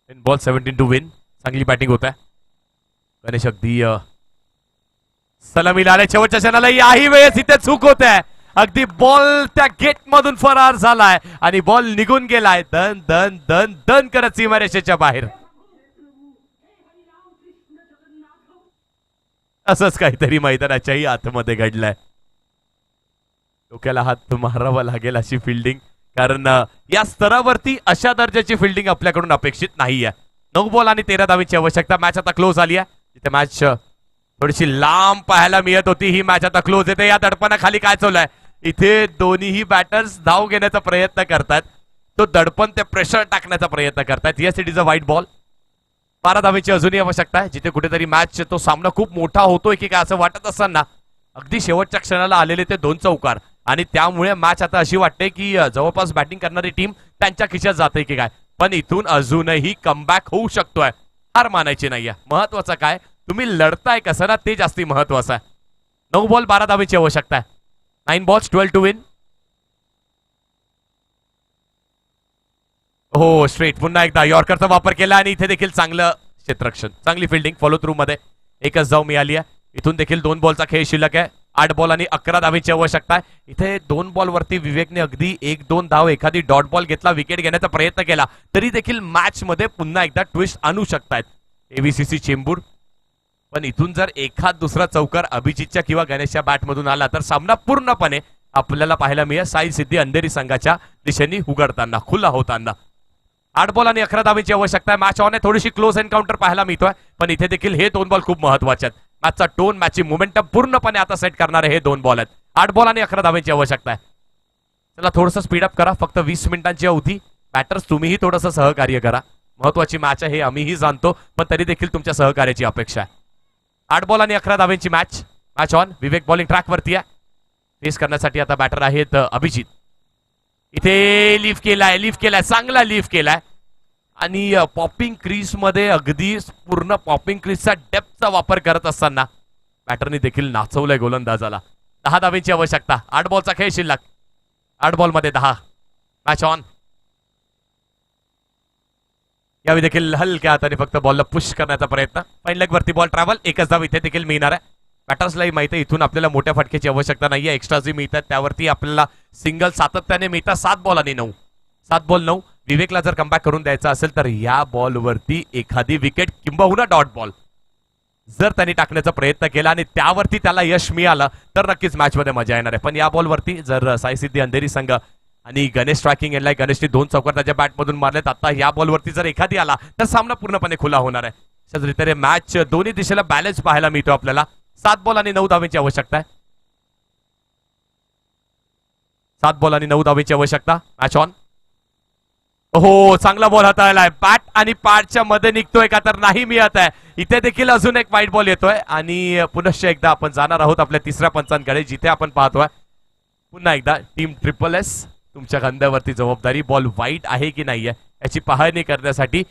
In ball 17 to win. चांगली बॅटिंग होत आहे. गणेश अगदी सलामीला आले. शेवटच्या क्षणाला याही वेळेस इथे चूक होत आहे. अगदी बॉल त्या गेट मधून फरार झालाय आणि बॉल निघून गेलाय दन दन दन दन करत सीमारेषेच्या बाहेर. असंच काहीतरी मैदानाच्याही आतमध्ये घडलंय. डोक्याला हात मारावा लागेल अशी फिल्डिंग, कारण या स्तरावरती अशा दर्जाची फिल्डिंग आपल्याकडून अपेक्षित नाहीये. 9 बॉल आणि 13 धावांची आवश्यकता. मॅच आता क्लोज आली आहे. तिथे मॅच थोडीशी लांब पाहायला मिळत होती. ही मॅच आता क्लोज येते. या दडपणाखाली काय चालू आहे? इथे दोन्हीही बॅटर्स धाव घेण्याचा प्रयत्न करतात. तो दडपण, ते प्रेशर टाकण्याचा प्रयत्न करतात. Yes, it is a white ball. 12 धावेची अजूनही आवश्यकता आहे. जिथे कुठेतरी मॅच, तो सामना खूप मोठा होतोय की काय असं वाटत असताना अगदी शेवटच्या क्षणाला आलेले ते 2 चौकार आणि त्यामुळे मॅच आता अशी वाटते की जवळपास बॅटिंग करणारी टीम त्यांच्या खिशात जाते की काय. पण इथून अजूनही कमबॅक होऊ शकतोय. हार मानायची नाहीये. महत्वाचं काय, तुम्ही लढताय कसं ना, ते जास्ती महत्वाचं आहे. 9 बॉल 12 धावेची आवश्यकता आहे. 9 बॉल्स 12 टू विन. हो, स्ट्रेट पुन्हा एकदा यॉर्करचा वापर केला आणि इथे देखील चांगलं क्षेत्ररक्षण, चांगली फिल्डिंग, फॉलो थ्रू मध्ये एकच धाव मिळाली आहे. इथून देखील 2 बॉलचा खेळ शिल्लक आहे. 8 बॉल आणि 11 धावेची आवश्यकता आहे. इथे 2 बॉल वरती विवेकने अगदी 1-2 धाव एखादी डॉट बॉल घेतला, विकेट घेण्याचा प्रयत्न केला तरी देखील मॅच मध्ये पुन्हा एकदा ट्विस्ट आणू शकतायत एव्हीसीसी चेंबूर. पण इथून जर एखाद दुसरा चौकार अभिजितच्या किंवा गणेशच्या बॅटमधून आला तर सामना पूर्णपणे आपल्याला पाहायला मिळेल साई सिद्धी अंधेरी संघाच्या दिशेने उघडताना, खुला होताना. 8 बॉल आणि 11 धावेची आवश्यकता आहे. मॅच ऑन आहे. थोडीशी क्लोज एन्काउंटर पाहायला मिळतोय, पण इथे देखील हे 2 बॉल खूप महत्वाचे आहेत. मॅचचा टोन, मॅचची मोमेंटम पूर्णपणे आता सेट करणारे हे 2 बॉल आहेत. 8 बॉल आणि 11 धावेची आवश्यकता आहे. चला थोडंसं स्पीडअप करा, फक्त 20 मिनिटांची अवधी. बॅटर्स तुम्हीही थोडंसं सहकार्य करा. महत्वाची मॅच आहे हे आम्हीही जाणतो, पण तरी देखील तुमच्या सहकार्याची अपेक्षा आहे. 8 बॉल आणि 11 धावेची match. Match on. Vivek bowling track वरती आहे. फेस करण्यासाठी आता बॅटर आहेत अभिजित. इथे लिफ्ट केलाय, चांगला लिफ्ट केलाय आणि पॉपिंग क्रीज मध्ये अगदी पूर्ण पॉपिंग क्रीजचा डेप्थचा वापर करत असताना बॅटरनी देखील नाचवलंय गोलंदाजाला. 10 धावेची आवश्यकता. 8 बॉलचा खेळ शिल्लक. 8 बॉल मध्ये 10. Match on. यावेळी देखील हलक्या हाताने फक्त बॉलला पुश करण्याचा प्रयत्न. फाईन लेग वरती बॉल ट्रॅव्हल. एकच धाव इथे देखील मिळणार आहे. बॅटर्सलाही माहिती आहे इथून आपल्याला मोठ्या फटक्याची आवश्यकता नाहीये. एक्स्ट्रा जी मिळतात त्यावरती आपल्याला सिंगल सातत्याने मिळतात. 7 बॉल आणि 9. 7 बॉल 9. विवेकला जर कमबॅक करून द्यायचा असेल तर या बॉलवरती एखादी विकेट किंबहुना डॉट बॉल जर त्यांनी टाकण्याचा प्रयत्न केला आणि त्यावरती त्याला यश मिळालं तर नक्कीच मॅच मध्ये मजा येणार आहे. पण या बॉलवरती जर साई सिद्धी अंधेरी संघ आणि गणेश स्ट्रायकिंग एंडला, गणेशने 2 चौकार त्याच्या बॅटमधून मारलेत. आता या बॉलवरती जर एखादी आला तर सामना पूर्णपणे खुला होणार आहे. अशाच रीतीने मॅच दोन्ही दिशेला बॅलन्स पाहायला मिळतो आपल्याला. 7 बॉल आणि 9 धावेची आवश्यकता आहे. 7 बॉल आणि 9 धावेची आवश्यकता. Match on. हो, चांगला बॉल हाताळलाय. बॅट आणि पॅडच्या मध्ये निघतोय का तर नाही मिळत आहे. इथे देखील अजून एक वाईट बॉल येतोय आणि पुनश्च एकदा आपण जाणार आहोत आपल्या तिसऱ्या पंचांकडे, जिथे आपण पाहतोय पुन्हा एकदा टीम ट्रिपल एस तुमच्या खांद्यावरती जबाबदारी. बॉल वाईट आहे की नाहीये याची पाहणी करण्यासाठी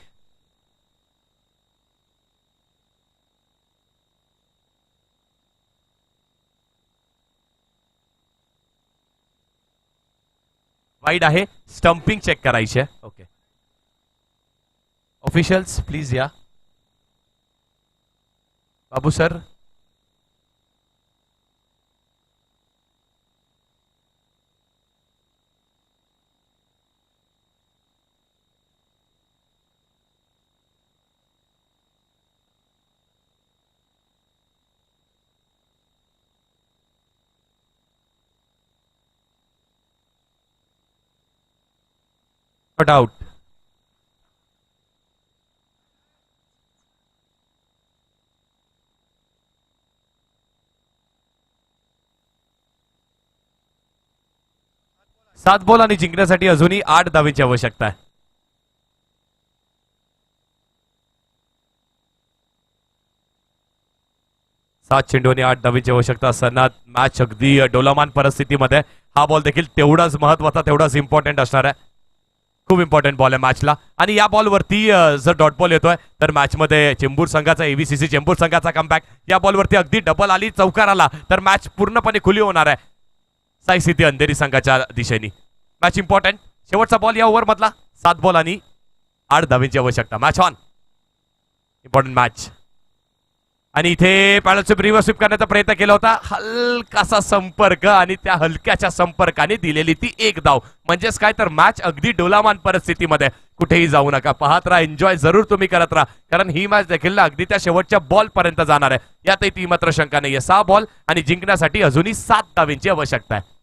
वाईड आहे. स्टंपिंग चेक करायची आहे. ओके, ऑफिशियल्स प्लीज या. बाबू सर. Not out. सात बॉल आणि जिंकण्यासाठी अजूनही 8 धावेची आवश्यकता आहे. 7 चेंडू आणि 8 धावेची आवश्यकता असताना मॅच अगदी डोलामान परिस्थितीमध्ये. हा बॉल देखील तेवढाच महत्वाचा, तेवढाच इम्पॉर्टंट असणार आहे. खूप इम्पॉर्टंट बॉल आहे मॅचला. आणि या बॉलवरती जर डॉट बॉल येतोय तर मॅचमध्ये चेंबूर संघाचा, एव्हीसीसी चेंबूर संघाचा कमबॅक. या बॉलवरती अगदी डबल आली, चौकार आला तर मॅच पूर्णपणे खुली होणार आहे साई सिद्धी अंधेरी संघाच्या दिशेने. Match important. शेवटचा बॉल या ओव्हर मधला. 7 बॉल आणि 8 धावेची आवश्यकता. Match on. Important match. आणि इथे पॅडलचे रिव्हर्स स्वीप करण्याचा प्रयत्न केला होता. हलकासा संपर्क आणि त्या हलक्याच्या संपर्काने दिलेली ती 1 धाव. म्हणजेच काय तर मॅच अगदी डोलामान परिस्थितीमध्ये. कुठेही जाऊ नका, पाहत राहा, एन्जॉय जरूर तुम्ही करत राहा, कारण ही मॅच देखील अगदी त्या शेवटच्या बॉल पर्यंत जाणार आहे. यातही ती मात्र शंका नाहीये. 6 बॉल आणि जिंकण्यासाठी अजूनही 7 धावेची आवश्यकता आहे.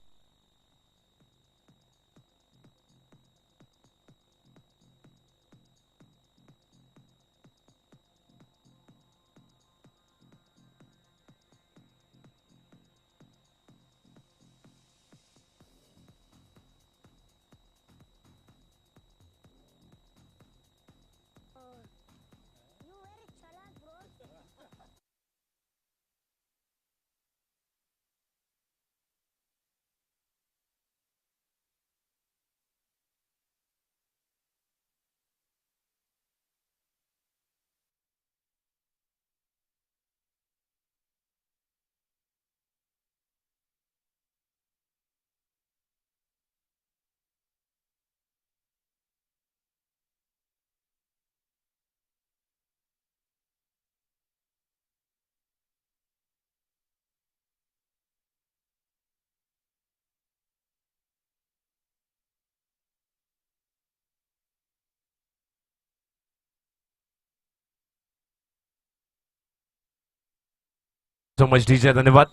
सो मच डीजे, धन्यवाद.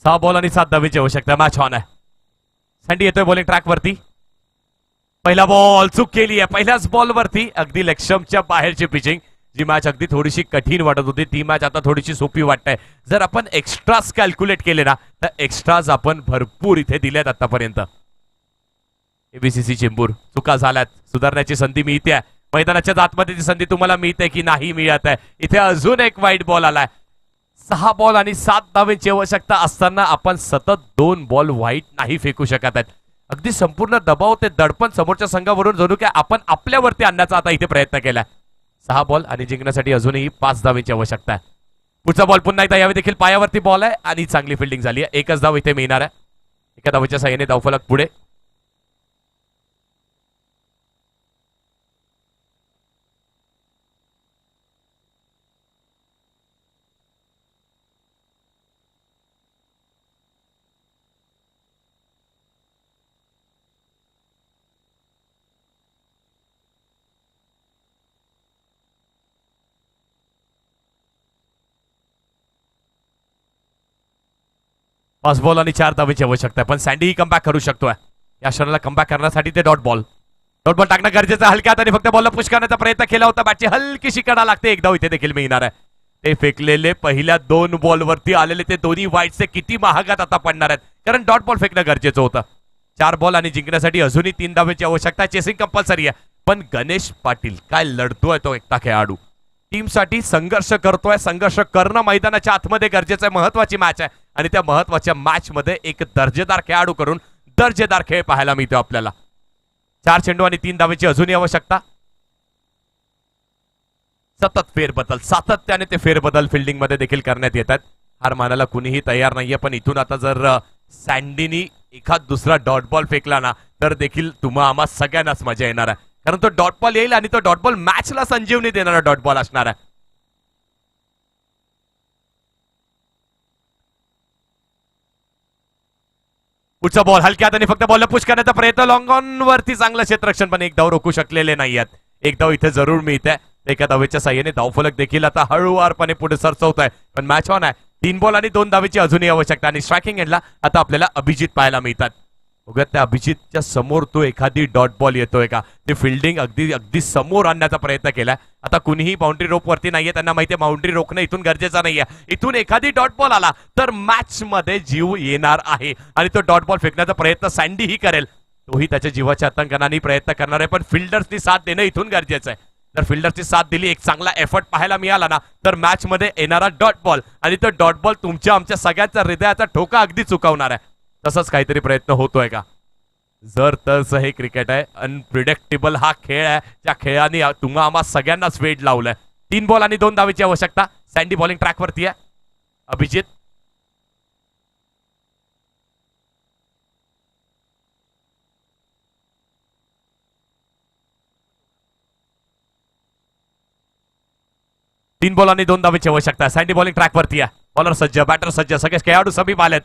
सहा बॉल आणि 7 धावेची आवश्यकता. मॅच ऑन आहे. सँडी येतोय बॉलिंग ट्रॅक वरती. पहिला बॉल चूक केली आहे. पहिल्याच बॉल वरती अगदी लक्ष्यमच्या बाहेरची पिचिंग. जी मॅच अगदी थोडीशी कठीण वाटत होती ती मॅच आता थोडीशी सोपी वाटते. जर आपण एक्स्ट्राज कॅल्क्युलेट केले ना तर एक्स्ट्राज आपण भरपूर इथे दिल्यात आतापर्यंत. एबीसीसी चेंबूर चुका झाल्यात, सुधारण्याची संधी मिळते. मैदानाच्या आतमध्ये ती संधी तुम्हाला मिळते की नाही मिळत आहे. इथे अजून एक वाईट बॉल आलाय. 6 बॉल आणि 7 धावेची आवश्यकता असताना आपण सतत 2 बॉल वाईट नाही फेकू शकत आहेत. अगदी संपूर्ण दबाव ते दडपण समोरच्या संघावरून जणू काय आपण आपल्यावरती आणण्याचा आता इथे प्रयत्न केलाय. 6 बॉल आणि जिंकण्यासाठी अजूनही 5 धावेची आवश्यकता आहे. पुढचा बॉल पुन्हा एकदा यावेळी देखील पायावरती बॉल आहे आणि चांगली फिल्डिंग झाली आहे. एकच धाव इथे मिळणार आहे. एका धावेच्या साह्याने धावफलक पुढे. पाच बॉल आणि 4 धावेची आवश्यकता आहे. पण सँडी कमबॅक करू शकतोय. या क्षणाला कमबॅक करण्यासाठी ते डॉट बॉल टाकणं गरजेचं. हलक्या हाताने फक्त बॉलला पुश करण्याचा प्रयत्न केला होता. बॅटची हलकीशी कडा लागते. एक धाव इथे देखील मिळणार आहे. ते फेकलेले पहिल्या 2 बॉलवरती आलेले ते दोन्ही वाईट्स किती महागात आता पडणार आहेत, कारण डॉट बॉल फेकणं गरजेचं होतं. 4 बॉल आणि जिंकण्यासाठी अजूनही 3 धावेची आवश्यकता. चेसिंग कंपल्सरी आहे. पण गणेश पाटील काय लढतोय तो एकटा खेळाडू. टीमसाठी संघर्ष करतोय. संघर्ष करणं मैदानाच्या आतमध्ये गरजेचं आहे. महत्वाची मॅच आहे आणि त्या महत्वाच्या मॅच मध्ये एक दर्जेदार खेळाडू करून दर्जेदार खेळ पाहायला मिळतो आपल्याला. 4 चेंडू आणि 3 धावेची अजूनही आवश्यकता. सतत फेरबदल, सातत्याने ते फेरबदल फिल्डिंग मध्ये देखील करण्यात येतात. हार मानायला कुणीही तयार नाहीये. पण इथून आता जर सँडीनी एखाद दुसरा डॉट बॉल फेकला ना तर देखील तुम्हा आम्हा सगळ्यांनाच मजा येणार आहे, कारण तो डॉट बॉल येईल आणि तो डॉट बॉल मॅचला संजीवनी देणारा डॉट बॉल असणार आहे. पुढचा बॉल हलक्या हाताने फक्त बॉलला पुश करण्याचा प्रयत्न. लॉंग ऑन वरती चांगलं क्षेत्ररक्षण, पण एक धाव रोखू शकलेले नाहीयेत. एक धाव इथे जरूर मिळते. एका धावेच्या साह्याने धावफलक देखील आता हळूवारपणे पुढे सरचवत आहे. पण मॅच ऑन आहे. 3 बॉल आणि 2 धावेची अजूनही आवश्यकता. आणि स्ट्रायकिंग एंडला आता आपल्याला अभिजित पाहायला मिळतात. बघूयात त्या अभिजितच्या समोर तो एखादी डॉट बॉल येतोय का. ते फिल्डिंग अगदी अगदी समोर आणण्याचा प्रयत्न केलाय. आता कुणीही बाउंड्री रोप वरती नाहीये. त्यांना माहिती आहे बाउंड्री रोखणं इथून गरजेचं नाहीये. इथून एखादी डॉट बॉल आला तर मॅच मध्ये जीव येणार आहे आणि तो डॉट बॉल फेकण्याचा प्रयत्न सँडी ही करेल. तोही त्याच्या जीवाच्या आतंकनाने प्रयत्न करणार आहे. पण फिल्डर्सनी साथ देणं इथून गरजेचं आहे. जर फिल्डरची साथ दिली, एक चांगला एफर्ट पाहायला मिळाला ना तर मॅच मध्ये येणारा डॉट बॉल आणि तो डॉट बॉल तुमच्या आमच्या सगळ्यांचा हृदयाचा ठोका अगदी चुकवणार आहे. तसंच काहीतरी प्रयत्न होतोय का. जर तसं हे क्रिकेट आहे. अनप्रिडिक्टेबल हा खेळ आहे. त्या खेळाने तुम्हा आम्हा सगळ्यांनाच वेड लावलंय. 3 बॉल आणि 2 धावेची आवश्यकता. सँडी बॉलिंग ट्रॅक वरती आहे. अभिजित तीन बॉल आणि 2 धावेची आवश्यकता. सँडी बॉलिंग ट्रॅक वरती आहे. बॉलर सज्ज, बॅटर सज्ज, सगळे खेळाडू समीप आलेत.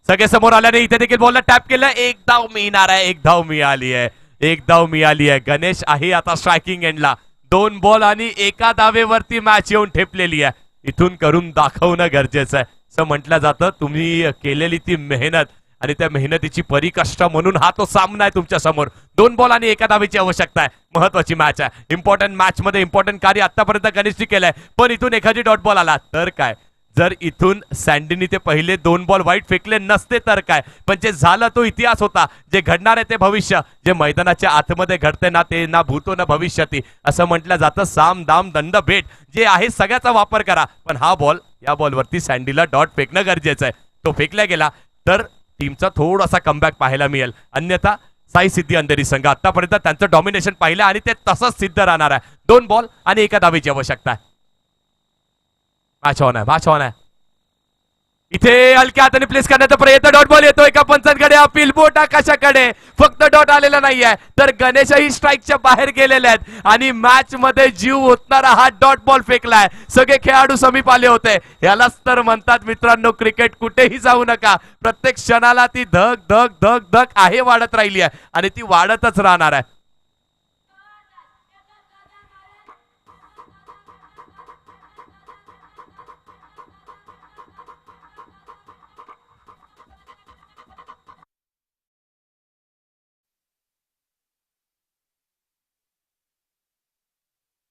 सगळे समोर आल्याने इथे देखील बॉलला टॅप केलं. एक धाव मिळणार आहे. एक धाव मिळाली आहे. एक धाव मिळाली आहे. गणेश आहे आता स्ट्रायकिंग एंडला. 2 बॉल आणि 1 धावेवरती मॅच येऊन ठेपलेली आहे. इथून करून दाखवणं गरजेचं आहे. असं म्हटलं जातं तुम्ही केलेली ती मेहनत आणि त्या मेहनतीची परिकष्ट म्हणून हा तो सामना आहे तुमच्या समोर. 2 बॉल आणि 1 धावेची आवश्यकता आहे. महत्वाची मॅच आहे. इम्पॉर्टंट मॅच मध्ये इम्पॉर्टंट कार्य आतापर्यंत गणेशजी केलंय. पण इथून एखादी डॉट बॉल आला तर काय. जर इथून सँडीनी ते पहिले 2 बॉल वाईट फेकले नसते तर काय. पण जे झालं तो इतिहास होता. जे घडणार आहे ते भविष्य. जे मैदानाच्या आतमध्ये घडते ना ते ना भूतो ना भविष्यती असं म्हटलं जातं. साम दाम दंड भेट जे आहे सगळ्याचा वापर करा. पण हा बॉल, या बॉलवरती सँडीला डॉट फेकणं गरजेचं आहे. तो फेकला गेला तर टीमचा थोडासा कमबॅक पाहायला मिळेल. अन्यथा साई सिद्धी अंधेरी संघ आतापर्यंत त्यांचं डॉमिनेशन पाहिलं आणि ते तसंच सिद्ध राहणार आहे. 2 बॉल आणि 1 धावेची आवश्यकता आहे. मॅच ऑन आहे. मॅच ऑन आहे. इथे हलक्या हाताने प्लेस करण्याचा प्रयत्न. डॉट बॉल येतोय का पंचांकडे. अपील बोट आकाशाकडे. फक्त डॉट आलेला नाहीये तर गणेशही स्ट्राईकच्या बाहेर गेलेले आहेत आणि मॅच मध्ये जीव ओतणारा हा डॉट बॉल फेकलाय. सगळे खेळाडू समीप आले होते. यालाच तर म्हणतात मित्रांनो क्रिकेट कुठेही जाऊ नका. प्रत्येक क्षणाला ती धक धक धक धक आहे वाढत राहिली आहे आणि ती वाढतच राहणार आहे.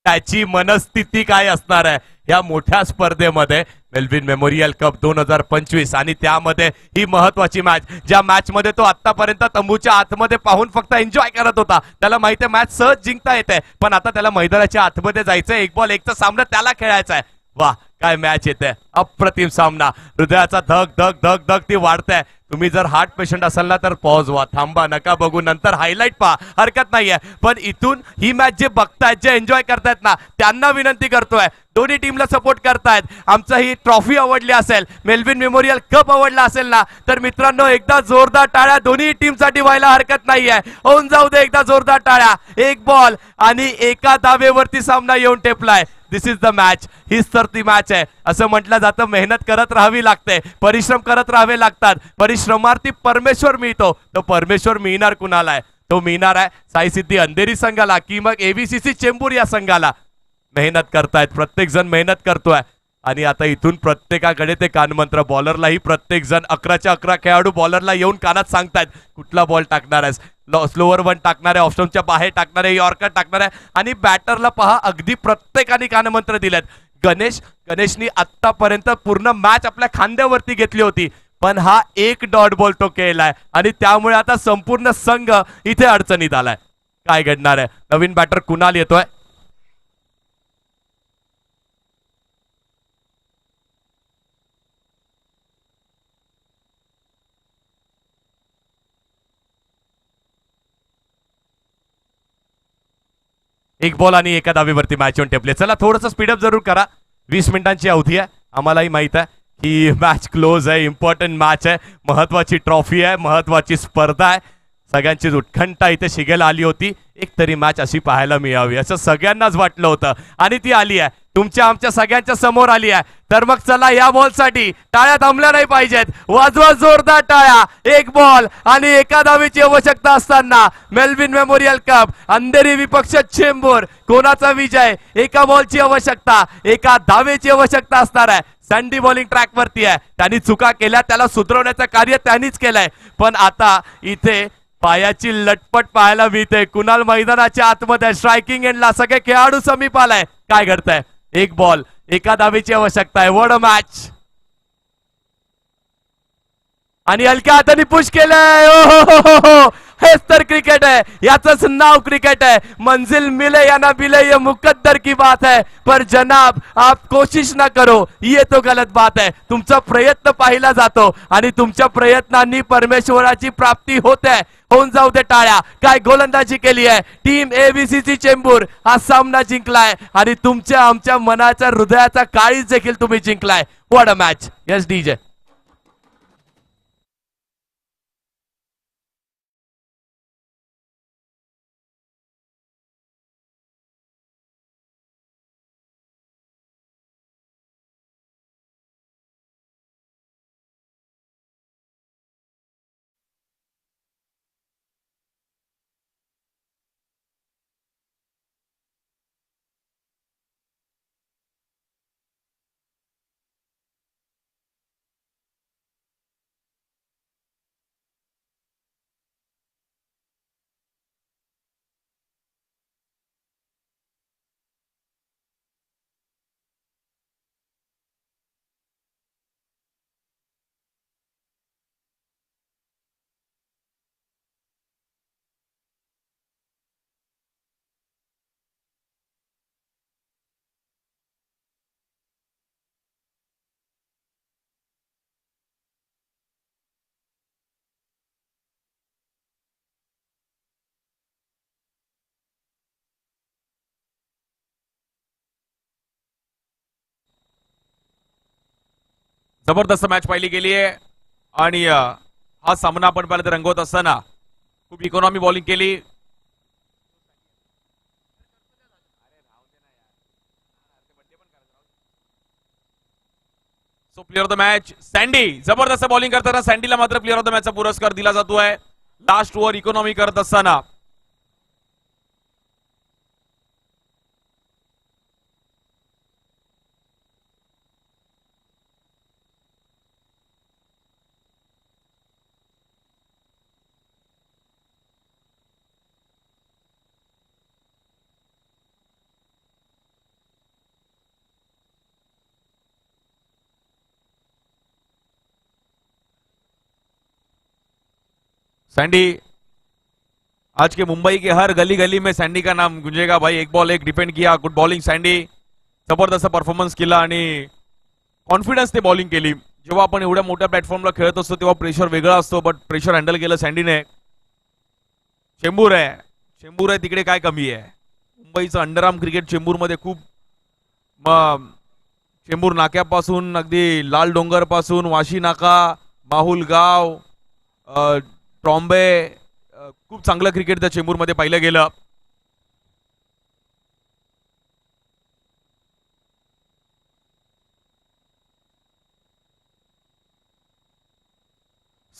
त्याची मनस्थिती काय असणार आहे या मोठ्या स्पर्धेमध्ये मेलविन मेमोरियल कप 2025 आणि त्यामध्ये ही महत्वाची मॅच, ज्या मॅच मध्ये तो आतापर्यंत तंबूच्या आतमध्ये पाहून फक्त एन्जॉय करत होता. त्याला माहिती आहे मॅच सहज जिंकता येते, पण आता त्याला मैदानाच्या आतमध्ये जायचंय. एक बॉल एकचा सामना त्याला खेळायचा आहे. वा काय मॅच येते, अप्रतिम सामना. हृदयाचा धक धक धक धक ती वाढते. तुम्ही जर हार्ट पेशंट असाल ना तर पॉज व्हा, थांबा, नका बघू, नंतर हायलाइट पहा, हरकत नाहीये. पण इथून ही मॅच जे बघतायत, जे एन्जॉय करतायत ना, त्यांना विनंती करतोय, दोन्ही टीमला सपोर्ट करतायत. आमचं ही ट्रॉफी आवडली असेल, मेलविन मेमोरियल कप आवडला असेल ना, तर मित्रांनो एकदा जोरदार टाळ्या दोन्ही टीमसाठी व्हायला हरकत नाहीये. होऊन जाऊ दे एकदा जोरदार टाळ्या. एक बॉल आणि एका धावेवरती सामना येऊन टेपलाय. दिस इज द मॅच. हीच तर ती मॅच आहे. असं म्हटलं जातं मेहनत करत राहावी लागते, परिश्रम करत राहावे लागतात. परिश्रमार्थी परमेश्वर मिळतो. तो परमेश्वर मिळणार कुणाला आहे? तो मिळणार आहे साई सिद्धी अंधेरी संघाला की मग एव्हीसीसी चेंबूर या संघाला. मेहनत करतायत, प्रत्येक जण मेहनत करतोय. आणि आता इथून प्रत्येकाकडे ते कानमंत्र. बॉलरलाही प्रत्येक जण 11च्या 11 खेळाडू बॉलरला येऊन कानात सांगतायत कुठला बॉल टाकणार आहेस, स्लोअर वन टाकणार आहे, ऑप्शनच्या बाहेर टाकणार आहे, यॉर्कर टाकणार आहे. आणि बॅटरला पहा अगदी प्रत्येकाने कानमंत्र दिलेत. गणेशनी आतापर्यंत पूर्ण मॅच आपल्या खांद्यावरती घेतली होती, पण हा एक डॉट बॉल तो केलाय आणि त्यामुळे आता संपूर्ण संघ इथे अडचणीत आलाय. काय घडणार आहे? नवीन बॅटर कुणाल येतोय. एक बॉल आणि एका धावेवरती मॅच येऊन टेपले. चला थोडंसं स्पीडअप जरूर करा. 20 मिनिटांची अवधी आहे. आम्हालाही माहित आहे ही मॅच क्लोज आहे, इम्पॉर्टंट मॅच आहे, महत्वाची ट्रॉफी आहे, महत्वाची स्पर्धा आहे. सगळ्यांचीच उत्कंठा इथे शिगेला आली होती. एक तरी मॅच अशी पाहायला मिळावी असं सगळ्यांनाच वाटलं होतं आणि ती आली आहे. तुमच्या आमच्या सगळ्यांच्या समोर आली आहे. तर मग चला या बॉलसाठी टाळ्या थांबल्या नाही पाहिजेत. वाजवा जोरदार टाळ्या. एक बॉल आणि एका धावेची आवश्यकता असताना मेलविन मेमोरियल कप अंधेरी विपक्ष चेंबूर. कोणाचा विजय? एका बॉलची आवश्यकता, एका धावेची आवश्यकता असणार आहे. सँडी बॉलिंग ट्रॅक वरती आहे. त्यांनी चुका केल्या, त्याला सुधारवण्याचं कार्य त्यांनीच केलंय. पण आता इथे पायाची लटपट पाहायला मिळते. कुणाल मैदानाच्या आतमध्ये स्ट्रायकिंग एंडला, सगळे खेळाडू समीप आलाय. काय घडतंय? एक बॉल एका धावेची आवश्यकता आहे. वड मॅच आणि हलक्या हाताने पुश केलंय. ओ हेच तर क्रिकेट है, याचंच नाव क्रिकेट है. मंजिल मिले या ना मिले ये मुकद्दर की बात है, पर जनाब आप कोशिश ना करो ये तो गलत बात है. तुमचा प्रयत्न पाहिला जातो आणि तुमच्या प्रयत्नांनी परमेश्वराची प्राप्ती होते. होऊन जाऊ दे टाळ्या. काय गोलंदाजी केली आहे टीम एव्हीसीसी चेंबूर. हा सामना जिंकलाय आणि तुमच्या आमच्या मनाच्या हृदयाचा काळीज देखील तुम्ही जिंकलाय. What a match. Yes DJ. जबरदस्त मॅच पाहिली गेली आहे आणि हा सामना आपण पाहिला तर रंगवत असताना खूप इकॉनॉमी बॉलिंग केली. So player of the match sandy. जबरदस्त बॉलिंग करताना सँडीला मात्र प्लेअर ऑफ द मॅचचा पुरस्कार दिला जातोय. लास्ट ओव्हर इकॉनॉमी करत असताना सैंडी, आज के मुंबई के हर गली गली में सैंडी का नाम गुंजेगा भाई. एक बॉल एक डिफेंड किया. Good bowling Sandy. जबरदस्त परफॉर्मन्स केला आणि कॉन्फिडन्स ते बॉलिंग केली. जेव्हा आपण एवढ्या मोठ्या प्लॅटफॉर्मला खेळत असतो तेव्हा प्रेशर वेगळा असतो, बट प्रेशर हँडल केलं सँडीने. चेंबूर आहे तिकडे काय कमी आहे. मुंबईचं अंडरआर्म क्रिकेट चेंबूरमध्ये खूप. चेंबूर नाक्यापासून अगदी लाल डोंगर पासून वाशी नाका, माहुल गाव, ट्रॉम्बे, खूप चांगलं क्रिकेट त्या चेंबूरमध्ये पाहिलं गेलं.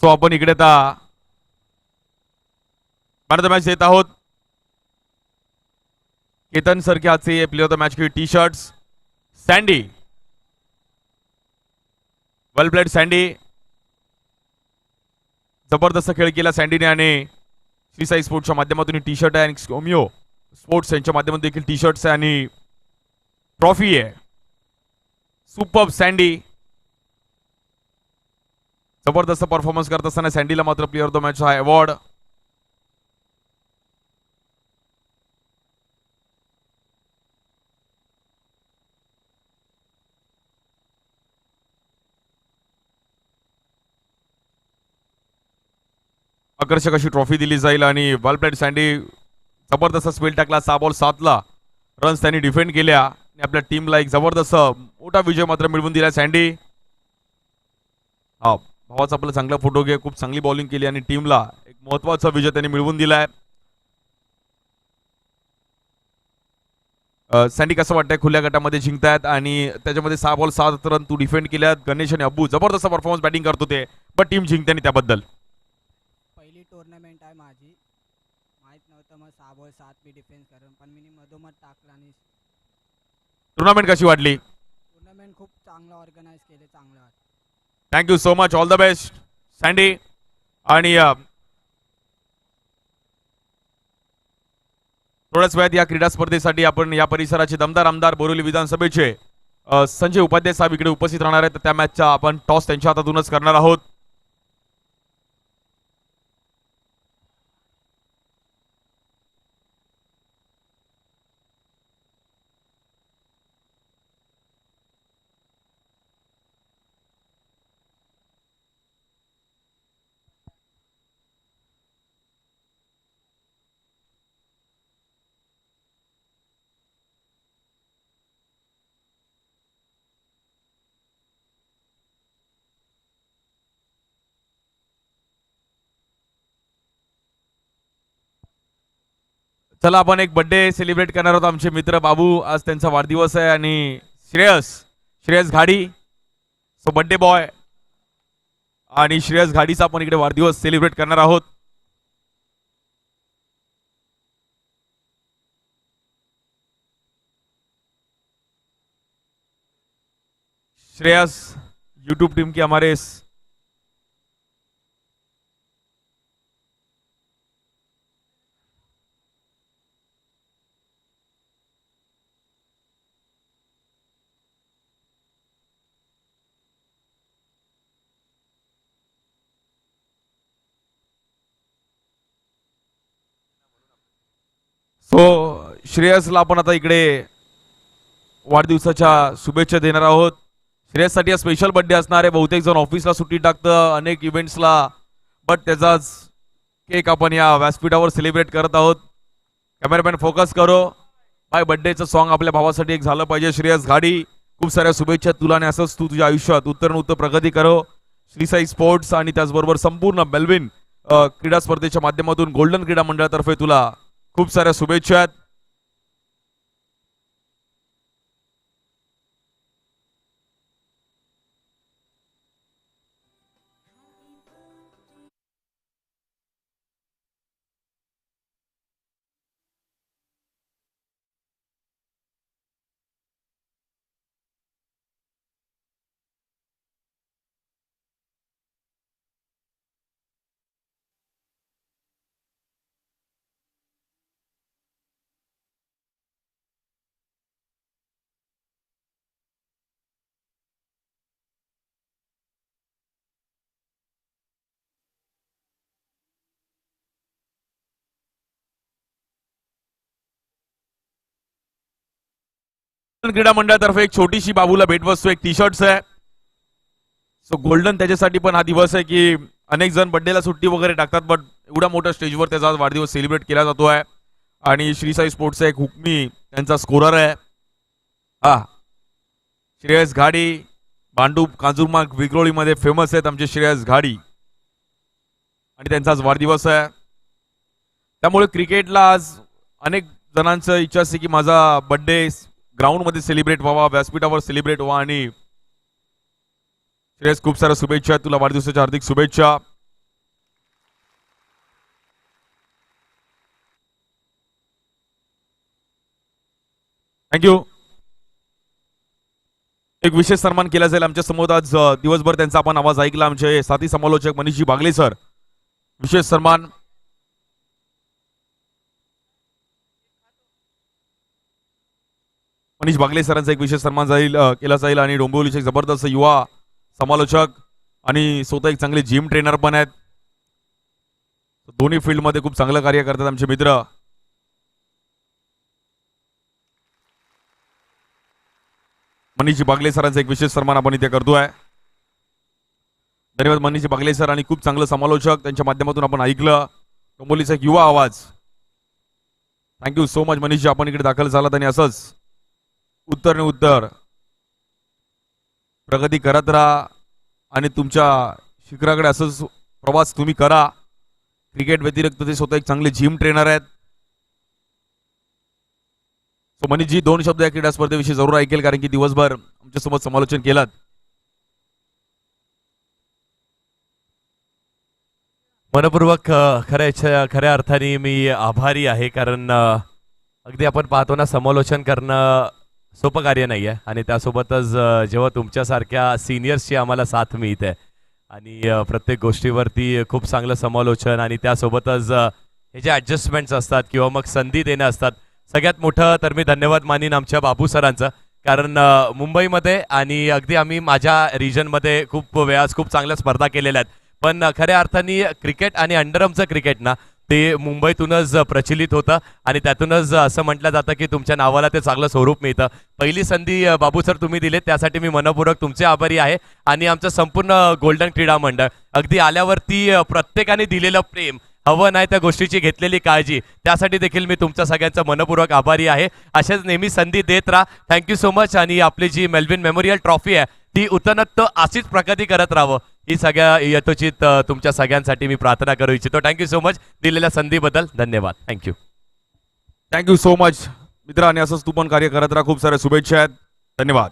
सो आपण इकडे आता मॅन ऑफ द मॅच देत आहोत. केतन सर के हाथ से ये प्लेयर ऑफ द मैच की टी शर्ट्स. सैंडी, वेल प्लेड सैंडी. जबरदस्त खेळ केला सँडीने आणि श्री साई स्पोर्ट्सच्या माध्यमातून टी शर्ट आहे आणि स्कोमियो स्पोर्ट्स यांच्या माध्यमातून देखील टी शर्ट्स आहे आणि ट्रॉफी आहे. Super sandy. जबरदस्त परफॉर्मन्स करत असताना सँडीला मात्र प्लेअर ऑफ द मॅच हा अवॉर्ड. आकर्षक अशी ट्रॉफी दिली जाईल आणि वेल प्लेड सँडी. जबरदस्त स्पेल टाकला. 6 बॉल 7 ला रन्स त्यांनी डिफेंड केल्या आणि आपल्या टीमला एक जबरदस्त मोठा विजय मात्र मिळवून दिला सँडी. हा भावाचा आपला चांगला फोटो घे. खूप चांगली बॉलिंग केली आणि टीमला एक महत्वाचा विजय त्यांनी मिळवून दिलाय. सँडी कसं वाटतंय खुल्या गटामध्ये जिंकतायत आणि त्याच्यामध्ये 6 बॉल 7 रन तू डिफेंड केल्यात. गणेश आणि अब्बू जबरदस्त परफॉर्मन्स बॅटिंग करत होते, पण टीम जिंकते आणि त्याबद्दल. पहिली टुर्नामेंट आहे माझी. माहीत नव्हतं मग 6 बॉल 7 मी डिफेन्स करेन, पण मी मधोमध टाकला आणि टुर्नामेंट कशी वाटली? टुर्नामेंट खूप चांगलं ऑर्गनाईज केले, चांगलं वाटलं. Thank you so much. All the best sandy. आणि थोड्याच वेळात या क्रीडा स्पर्धेसाठी आपण या परिसराचे दमदार आमदार बोरिवली विधानसभेचे संजय उपाध्याय साहेब इकडे उपस्थित राहणार आहेत. त्या मॅचचा आपण टॉस त्यांच्या हातातूनच करणार आहोत. चला आपण एक बर्थडे सेलिब्रेट करणार आहोत. आमचे मित्र बाबू, आज त्यांचा वाढदिवस आहे आणि श्रेयस घाडी, सो बर्थडे बॉय आणि श्रेयस घाडीचा आपण इकडे वाढदिवस सेलिब्रेट करणार आहोत. श्रेयस यूट्यूब टीम के हमारे सो श्रेयसला आपण आता इकडे वाढदिवसाच्या शुभेच्छा देणार आहोत. श्रेयससाठी हा स्पेशल बर्थडे असणार आहे. बहुतेक जण ऑफिसला सुट्टी टाकतं, अनेक इव्हेंट्सला, बट त्याचाच केक आपण या व्यासपीठावर सेलिब्रेट करत आहोत. कॅमेरामॅन फोकस करो. बाय बर्थडेचं सॉन्ग आपल्या भावासाठी एक झालं पाहिजे. श्रेयस घाडी, खूप साऱ्या शुभेच्छा तुला आणि असंच तू तुझ्या आयुष्यात उत्तर प्रगती करो. श्री साई स्पोर्ट्स आणि त्याचबरोबर संपूर्ण मेलविन क्रीडा स्पर्धेच्या माध्यमातून गोल्डन क्रीडा मंडळातर्फे तुला खूप साऱ्या शुभेच्छा आहेत. क्रीडा मंडळातर्फे एक छोटीशी बाबूला भेटवस्तू एक टी शर्ट्स आहे. सो गोल्डन त्याच्यासाठी पण हा दिवस आहे की अनेक जण बर्थडेला सुट्टी वगैरे टाकतात, बट एवढ्या मोठ्या स्टेजवर त्याचा आज वाढदिवस सेलिब्रेट केला जातो आहे. आणि श्री साई स्पोर्ट्सचा एक हुकमी त्यांचा स्कोरर आहे. हा श्रेयस घाडी, भांडूप कांजूरमार्ग विक्रोळीमध्ये फेमस आहेत आमचे श्रेयस घाडी, आणि त्यांचा आज वाढदिवस आहे. त्यामुळे क्रिकेटला आज अनेक जणांचं इच्छा असते की माझा बर्थडे ग्राउंडमध्ये सेलिब्रेट व्हावा, व्यासपीठावर सेलिब्रेट व्हावा. आणि श्रेयस खूप साऱ्या शुभेच्छा, तुला वाढदिवसाच्या हार्दिक शुभेच्छा. थँक्यू. एक विशेष सन्मान केला जाईल आमच्या समोर आज दिवसभर. त्यांचा आपण आवाज ऐकला. आमचे साथी समालोचक मनीषजी बागले सर, विशेष सन्मान. मनीष बागले सरांचा एक विशेष सन्मान केला जाईल. आणि डोंबिवलीचे एक जबरदस्त युवा समालोचक आणि स्वतः एक चांगले जिम ट्रेनर पण आहेत. दोन्ही फील्डमध्ये खूप चांगलं कार्य करतात आमचे मित्र. मनीषजी बागले सरांचा एक विशेष सन्मान आपण इथे करतोय. धन्यवाद मनीषजी बागले सर. आणि खूप चांगलं समालोचक त्यांच्या माध्यमातून आपण ऐकलं. डोंबिवलीचा एक युवा आवाज. थँक्यू सो मच मनीषजी, आपण इकडे दाखल झालात आणि असंच उत्तर प्रगती करत राहा आणि तुमच्या शिखराकडे असंच प्रवास तुम्ही करा. क्रिकेट व्यतिरिक्त ते स्वतः एक चांगले जिम ट्रेनर आहेत. सो मनीषजी 2 शब्द या क्रीडा स्पर्धेविषयी जरूर ऐकेल, कारण की दिवसभर आमच्यासोबत समालोचन केलं. मनपूर्वक खऱ्या अर्थाने मी आभारी आहे, कारण अगदी आपण पाहतो ना, समालोचन करणं सोपं कार्य नाही आहे. आणि त्यासोबतच जेव्हा तुमच्यासारख्या सिनियर्सची आम्हाला साथ मिळते आणि प्रत्येक गोष्टीवरती खूप चांगलं समालोचन, आणि त्यासोबतच हे जे ॲडजस्टमेंट्स असतात किंवा मग संधी देणं असतात, सगळ्यात मोठं तर मी धन्यवाद मानीन आमच्या बाबू सरांचं. कारण मुंबईमध्ये आणि अगदी आम्ही माझ्या रिजनमध्ये खूप वेळास खूप चांगल्या स्पर्धा केलेल्या आहेत, पण खऱ्या अर्थाने क्रिकेट आणि अंडरआर्मचं क्रिकेट ना ते मुंबईतूनच प्रचलित होतं. आणि त्यातूनच असं म्हटलं जातं की तुमच्या नावाला ते चांगलं स्वरूप मिळतं. पहिली संधी बाबू सर तुम्ही दिले, त्यासाठी मी मनपूर्वक तुमचे आभारी आहे. आणि आमचं संपूर्ण गोल्डन क्रीडा मंडळ अगदी आल्यावरती प्रत्येकाने दिलेलं प्रेम, हवं नाही त्या गोष्टीची घेतलेली काळजी, त्यासाठी देखील मी तुमच्या सगळ्यांचा मनपूर्वक आभारी आहे. अशाच नेहमी संधी देत राहा. Thank you so much. आणि आपली जी मेल्विन मेमोरियल ट्रॉफी आहे ती उत्तनत्त अशीच प्रगती करत राहावं, ही सगळ्या यथोचित तुमच्या सगळ्यांसाठी मी प्रार्थना करू इच्छितो. थँक्यू सो मच दिलेल्या संधीबद्दल. धन्यवाद. थँक्यू. थँक्यू सो मच मित्र. आणि असंच तू पण कार्य करत राहा. खूप साऱ्या शुभेच्छा आहेत. धन्यवाद.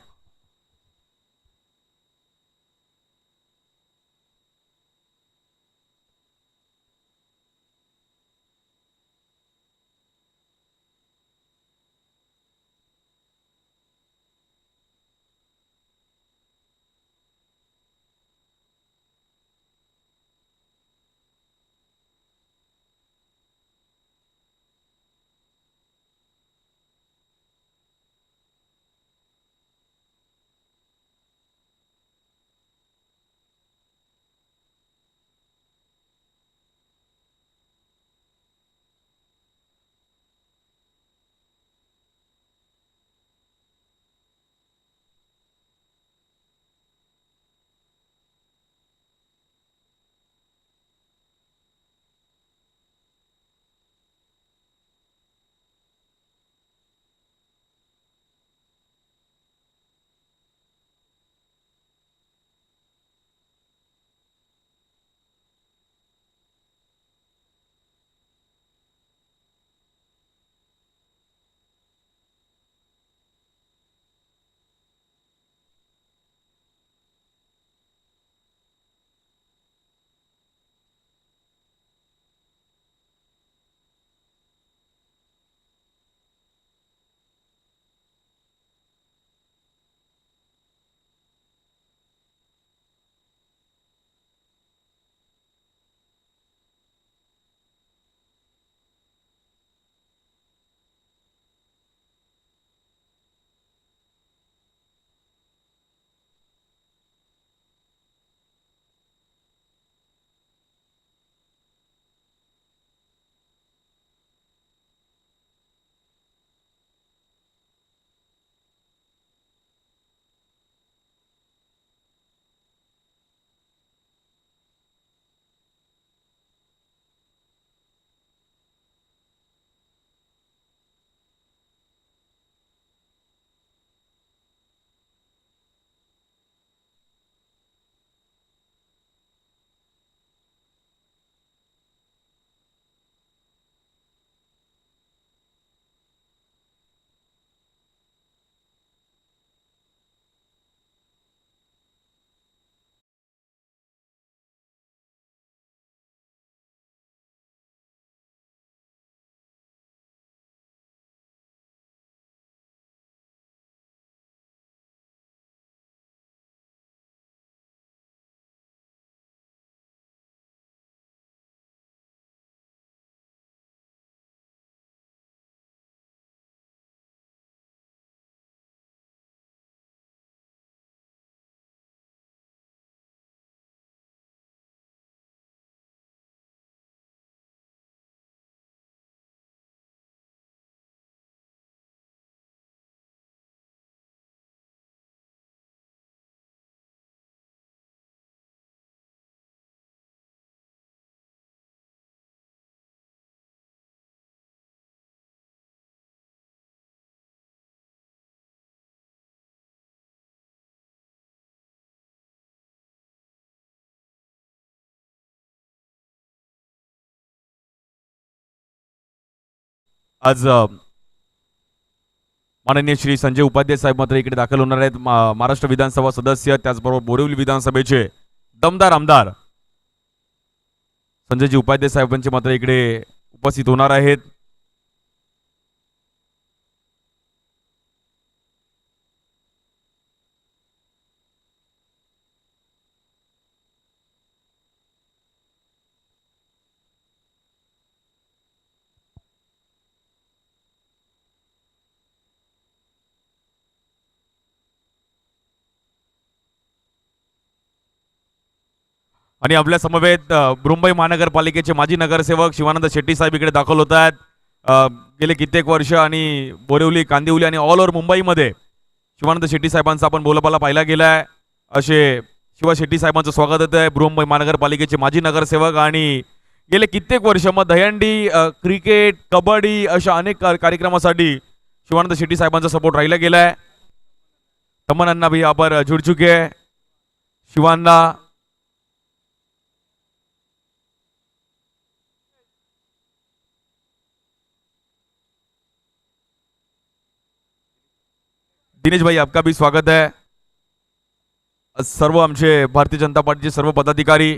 आज माननीय श्री संजय उपाध्याय साहेब मात्र इकडे दाखल होणार आहेत. महाराष्ट्र विधानसभा सदस्य, त्याचबरोबर बोरिवली विधानसभेचे दमदार आमदार संजयजी उपाध्याय साहेबांचे मात्र इकडे उपस्थित होणार आहेत. आणि आपल्या समवेत मुंबई महानगरपालिकेचे माजी नगरसेवक शिवानंद शेट्टी साहेब इकडे दाखल होत आहेत. गेले कित्येक वर्ष आणि बोरिवली, कांदिवली आणि ऑल ओव्हर मुंबईमध्ये शिवानंद शेट्टी साहेबांचा आपण बोलबाला पाहिला गेलाय. असे शिवा शेट्टी साहेबांचं स्वागत होत आहे. मुंबई महानगरपालिकेचे माजी नगरसेवक आणि गेले कित्येक वर्ष मग दहीहंडी, क्रिकेट, कबड्डी अशा अनेक कार्यक्रमासाठी शिवानंद शेट्टी साहेबांचा सपोर्ट राहिला गेलाय. तमन्ना भी यहाँ पर जुड़ चुके हैं. शिवांना दिनेश भाई, आपका भी स्वागत है. सर्व आमचे भारतीय जनता पार्टीचे सर्व पदाधिकारी,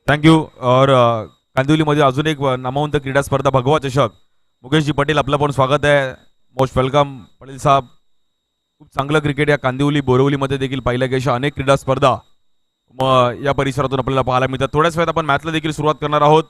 थँक्यू. और कांदिवलीमध्ये अजून एक नामवंत क्रीडा स्पर्धा भगवा चषक मुकेशजी पटेल आपलं पण स्वागत आहे. मोस्ट वेलकम पटेल साहेब. खूप चांगलं क्रिकेट या कांदिवली बोरिवलीमध्ये देखील पाहिलं गेल्या अनेक क्रीडा स्पर्धा मग या परिसरातून आपल्याला पाहायला मिळतात. थोड्याच वेळात आपण मॅचला देखील सुरुवात करणार आहोत.